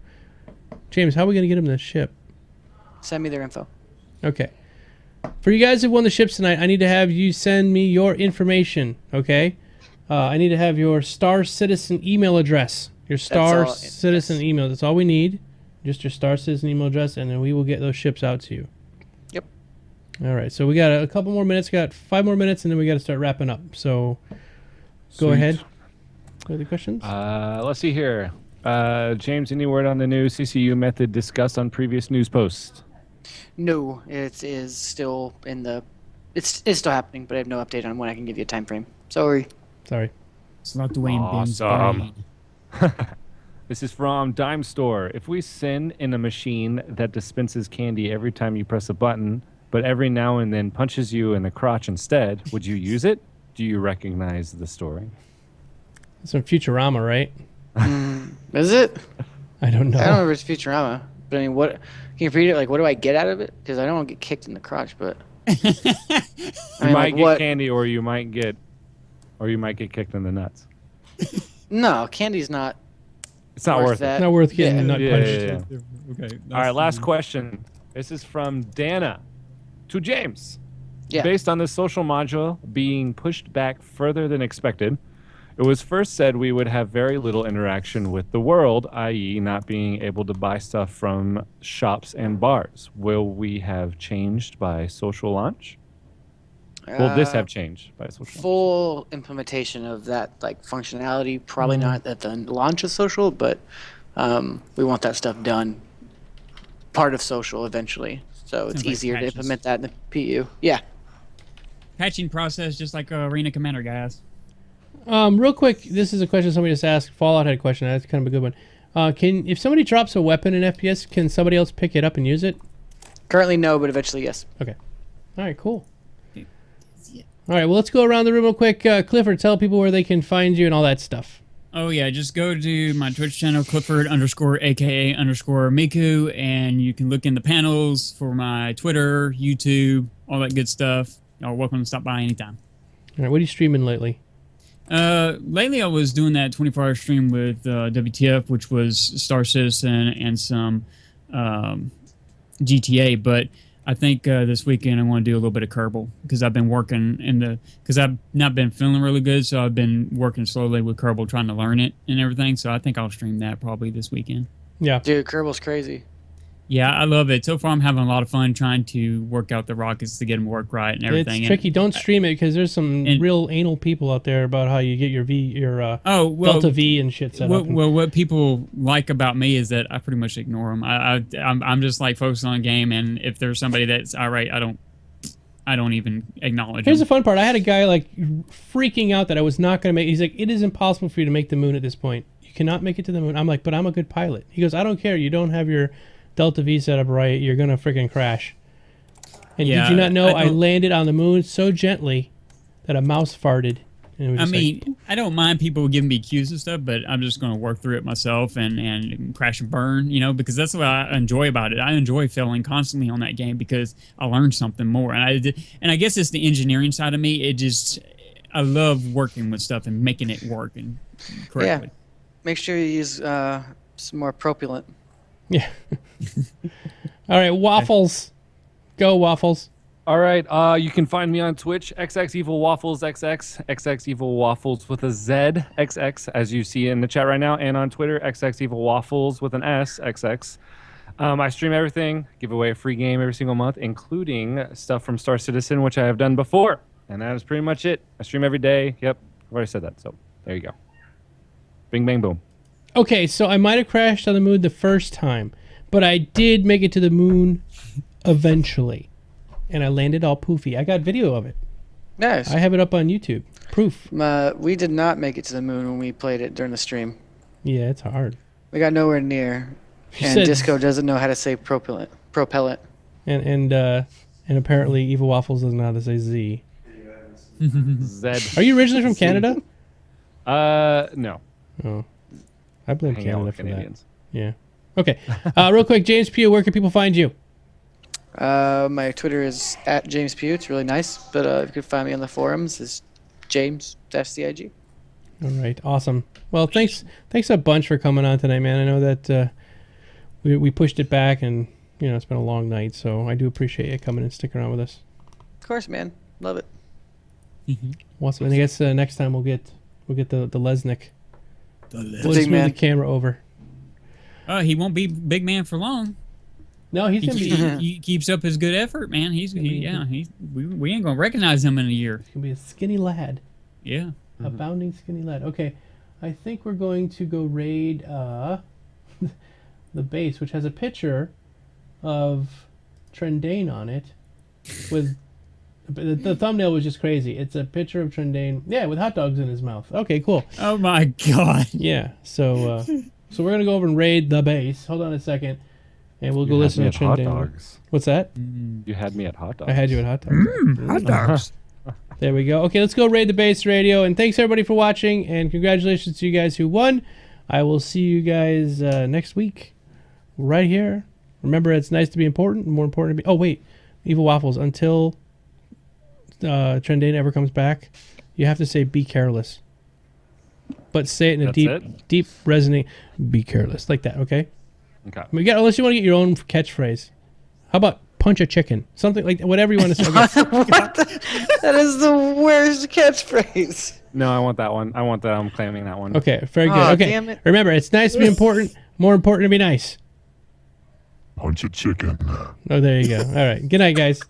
James, how are we going to get him the ship? Send me their info. Okay. For you guys who won the ships tonight, I need to have you send me your information, okay? I need to have your Star Citizen email address. Your Star Citizen email. That's all we need. Just your Star Citizen email address, and then we will get those ships out to you. Yep. All right. So we got a couple more minutes. Got 5 more minutes, and then we got to start wrapping up. So go ahead. What are the questions? Let's see here. James, any word on the new CCU method discussed on previous news posts? No, it is still in the. It's still happening, but I have no update on when I can give you a time frame. Sorry. It's not the way in Ben's Awesome. brain. This is from Dime Store. If we send in a machine that dispenses candy every time you press a button, but every now and then punches you in the crotch instead, would you use it? Do you recognize the story? It's from Futurama, right? Is it? I don't know. I don't remember it's Futurama, but I mean, what? Can you read it? Like, what do I get out of it? Because I don't want to get kicked in the crotch, but You might get candy, or you might get kicked in the nuts. No, candy's not. It's not worth that. Not worth getting the nut Yeah, punched. yeah, yeah. Okay. All right, last question. This is from Dana to James. Yeah. Based on the social module being pushed back further than expected, it was first said we would have very little interaction with the world, i.e. not being able to buy stuff from shops and bars. Will we have changed by social launch? Will this have changed by social launch? Full implementation of that like functionality, probably not at the launch of social, but we want that stuff done part of social eventually. So it's Sounds like easier to patches. implement that in the PU. Yeah. Patching process, just like Arena Commander guys. Real quick, this is a question somebody just asked. Fallout had a question. That's kind of a good one. If somebody drops a weapon in FPS, can somebody else pick it up and use it? Currently no, but eventually yes. Okay. All right, cool. All right, well, let's go around the room real quick. Clifford, tell people where they can find you and all that stuff. Oh, yeah, just go to my Twitch channel, Clifford_AKA_Miku, and you can look in the panels for my Twitter, YouTube, all that good stuff. Y'all welcome to stop by anytime. All right, what are you streaming lately? Lately, I was doing that 24-hour stream with WTF, which was Star Citizen and some GTA, but I think this weekend I want to do a little bit of Kerbal because I've been working because I've not been feeling really good, so I've been working slowly with Kerbal, trying to learn it and everything. So I think I'll stream that probably this weekend. Yeah, dude, Kerbal's crazy. Yeah, I love it. So far, I'm having a lot of fun trying to work out the rockets to get them to work right and everything. It's tricky. Don't stream it because there's some real anal people out there about how you get your Delta V and shit set up. Well, what people like about me is that I pretty much ignore them. I'm just like focused on a game, and if there's somebody that's all right, I don't even acknowledge. Here's them. the fun part. I had a guy like freaking out that I was not going to make. He's like, "It is impossible for you to make the moon at this point. You cannot make it to the moon." I'm like, "But I'm a good pilot." He goes, "I don't care. You don't have your Delta V set up right. You're gonna freaking crash." And did you not know I landed on the moon so gently that a mouse farted? And it was I don't mind people giving me cues and stuff, but I'm just going to work through it myself and crash and burn, because that's what I enjoy about it. I enjoy failing constantly on that game because I learn something more. And I guess it's the engineering side of me. I love working with stuff and making it work and correctly. Yeah. Make sure you use some more propellant. Yeah. All right, Waffles. Go, Waffles. All right, you can find me on Twitch, XXEvilWafflesXX, XXEvilWaffles with a Z, XX, as you see in the chat right now, and on Twitter, XXEvilWaffles with an S, XX. I stream everything, give away a free game every single month, including stuff from Star Citizen, which I have done before. And that is pretty much it. I stream every day. Yep, I've already said that, so there you go. Bing, bang, boom. Okay, so I might have crashed on the moon the first time, but I did make it to the moon eventually. And I landed all poofy. I got video of it. Nice. I have it up on YouTube. Proof. We did not make it to the moon when we played it during the stream. Yeah, it's hard. We got nowhere near. You And said- Disco doesn't know how to say propellant. And apparently Evil Waffles doesn't know how to say Z. Zed. Are you originally from Canada? No. Oh, I blame Hang out Canada with for Canadians. that. Yeah. Okay. Real quick, James Pugh, where can people find you? My Twitter is @James Pugh. It's really nice. But if you could find me on the forums, it's James-CIG. All right. Awesome. Well, thanks a bunch for coming on tonight, man. I know that we pushed it back, and it's been a long night, so I do appreciate you coming and sticking around with us. Of course, man. Love it. Awesome. And I guess next time we'll get the Lesnick. We'll big just move man. the camera over. He won't be big man for long. No, he's gonna be. He keeps up his good effort, man. We ain't gonna recognize him in a year. He's gonna be a skinny lad. Yeah. A bounding skinny lad. Okay, I think we're going to go raid the base, which has a picture of Trendane on it. With the thumbnail was just crazy. It's a picture of Trendane, with hot dogs in his mouth. Okay, cool. Oh my God. Yeah. So we're gonna go over and raid the base. Hold on a second, and we'll go listen to hot Trendane. dogs. What's that? You had me at hot dogs. I had you at hot dogs. Hot dogs. There we go. Okay, let's go raid the base radio. And thanks everybody for watching. And congratulations to you guys who won. I will see you guys next week right here. Remember, it's nice to be important. More important to be... Oh, wait. Evil Waffles. Until Trendane ever comes back, you have to say be careless. But say it in a deep, resonant... Be careless. Like that, okay? Okay. Unless you want to get your own catchphrase. How about punch a chicken? Something like whatever you want to say. That is the worst catchphrase. No, I want that one. I'm claiming that one. Okay, very good. Aw, Okay, damn it. remember, it's nice to be important. More important to be nice. Punch a chicken. Oh, there you go. All right. Good night, guys.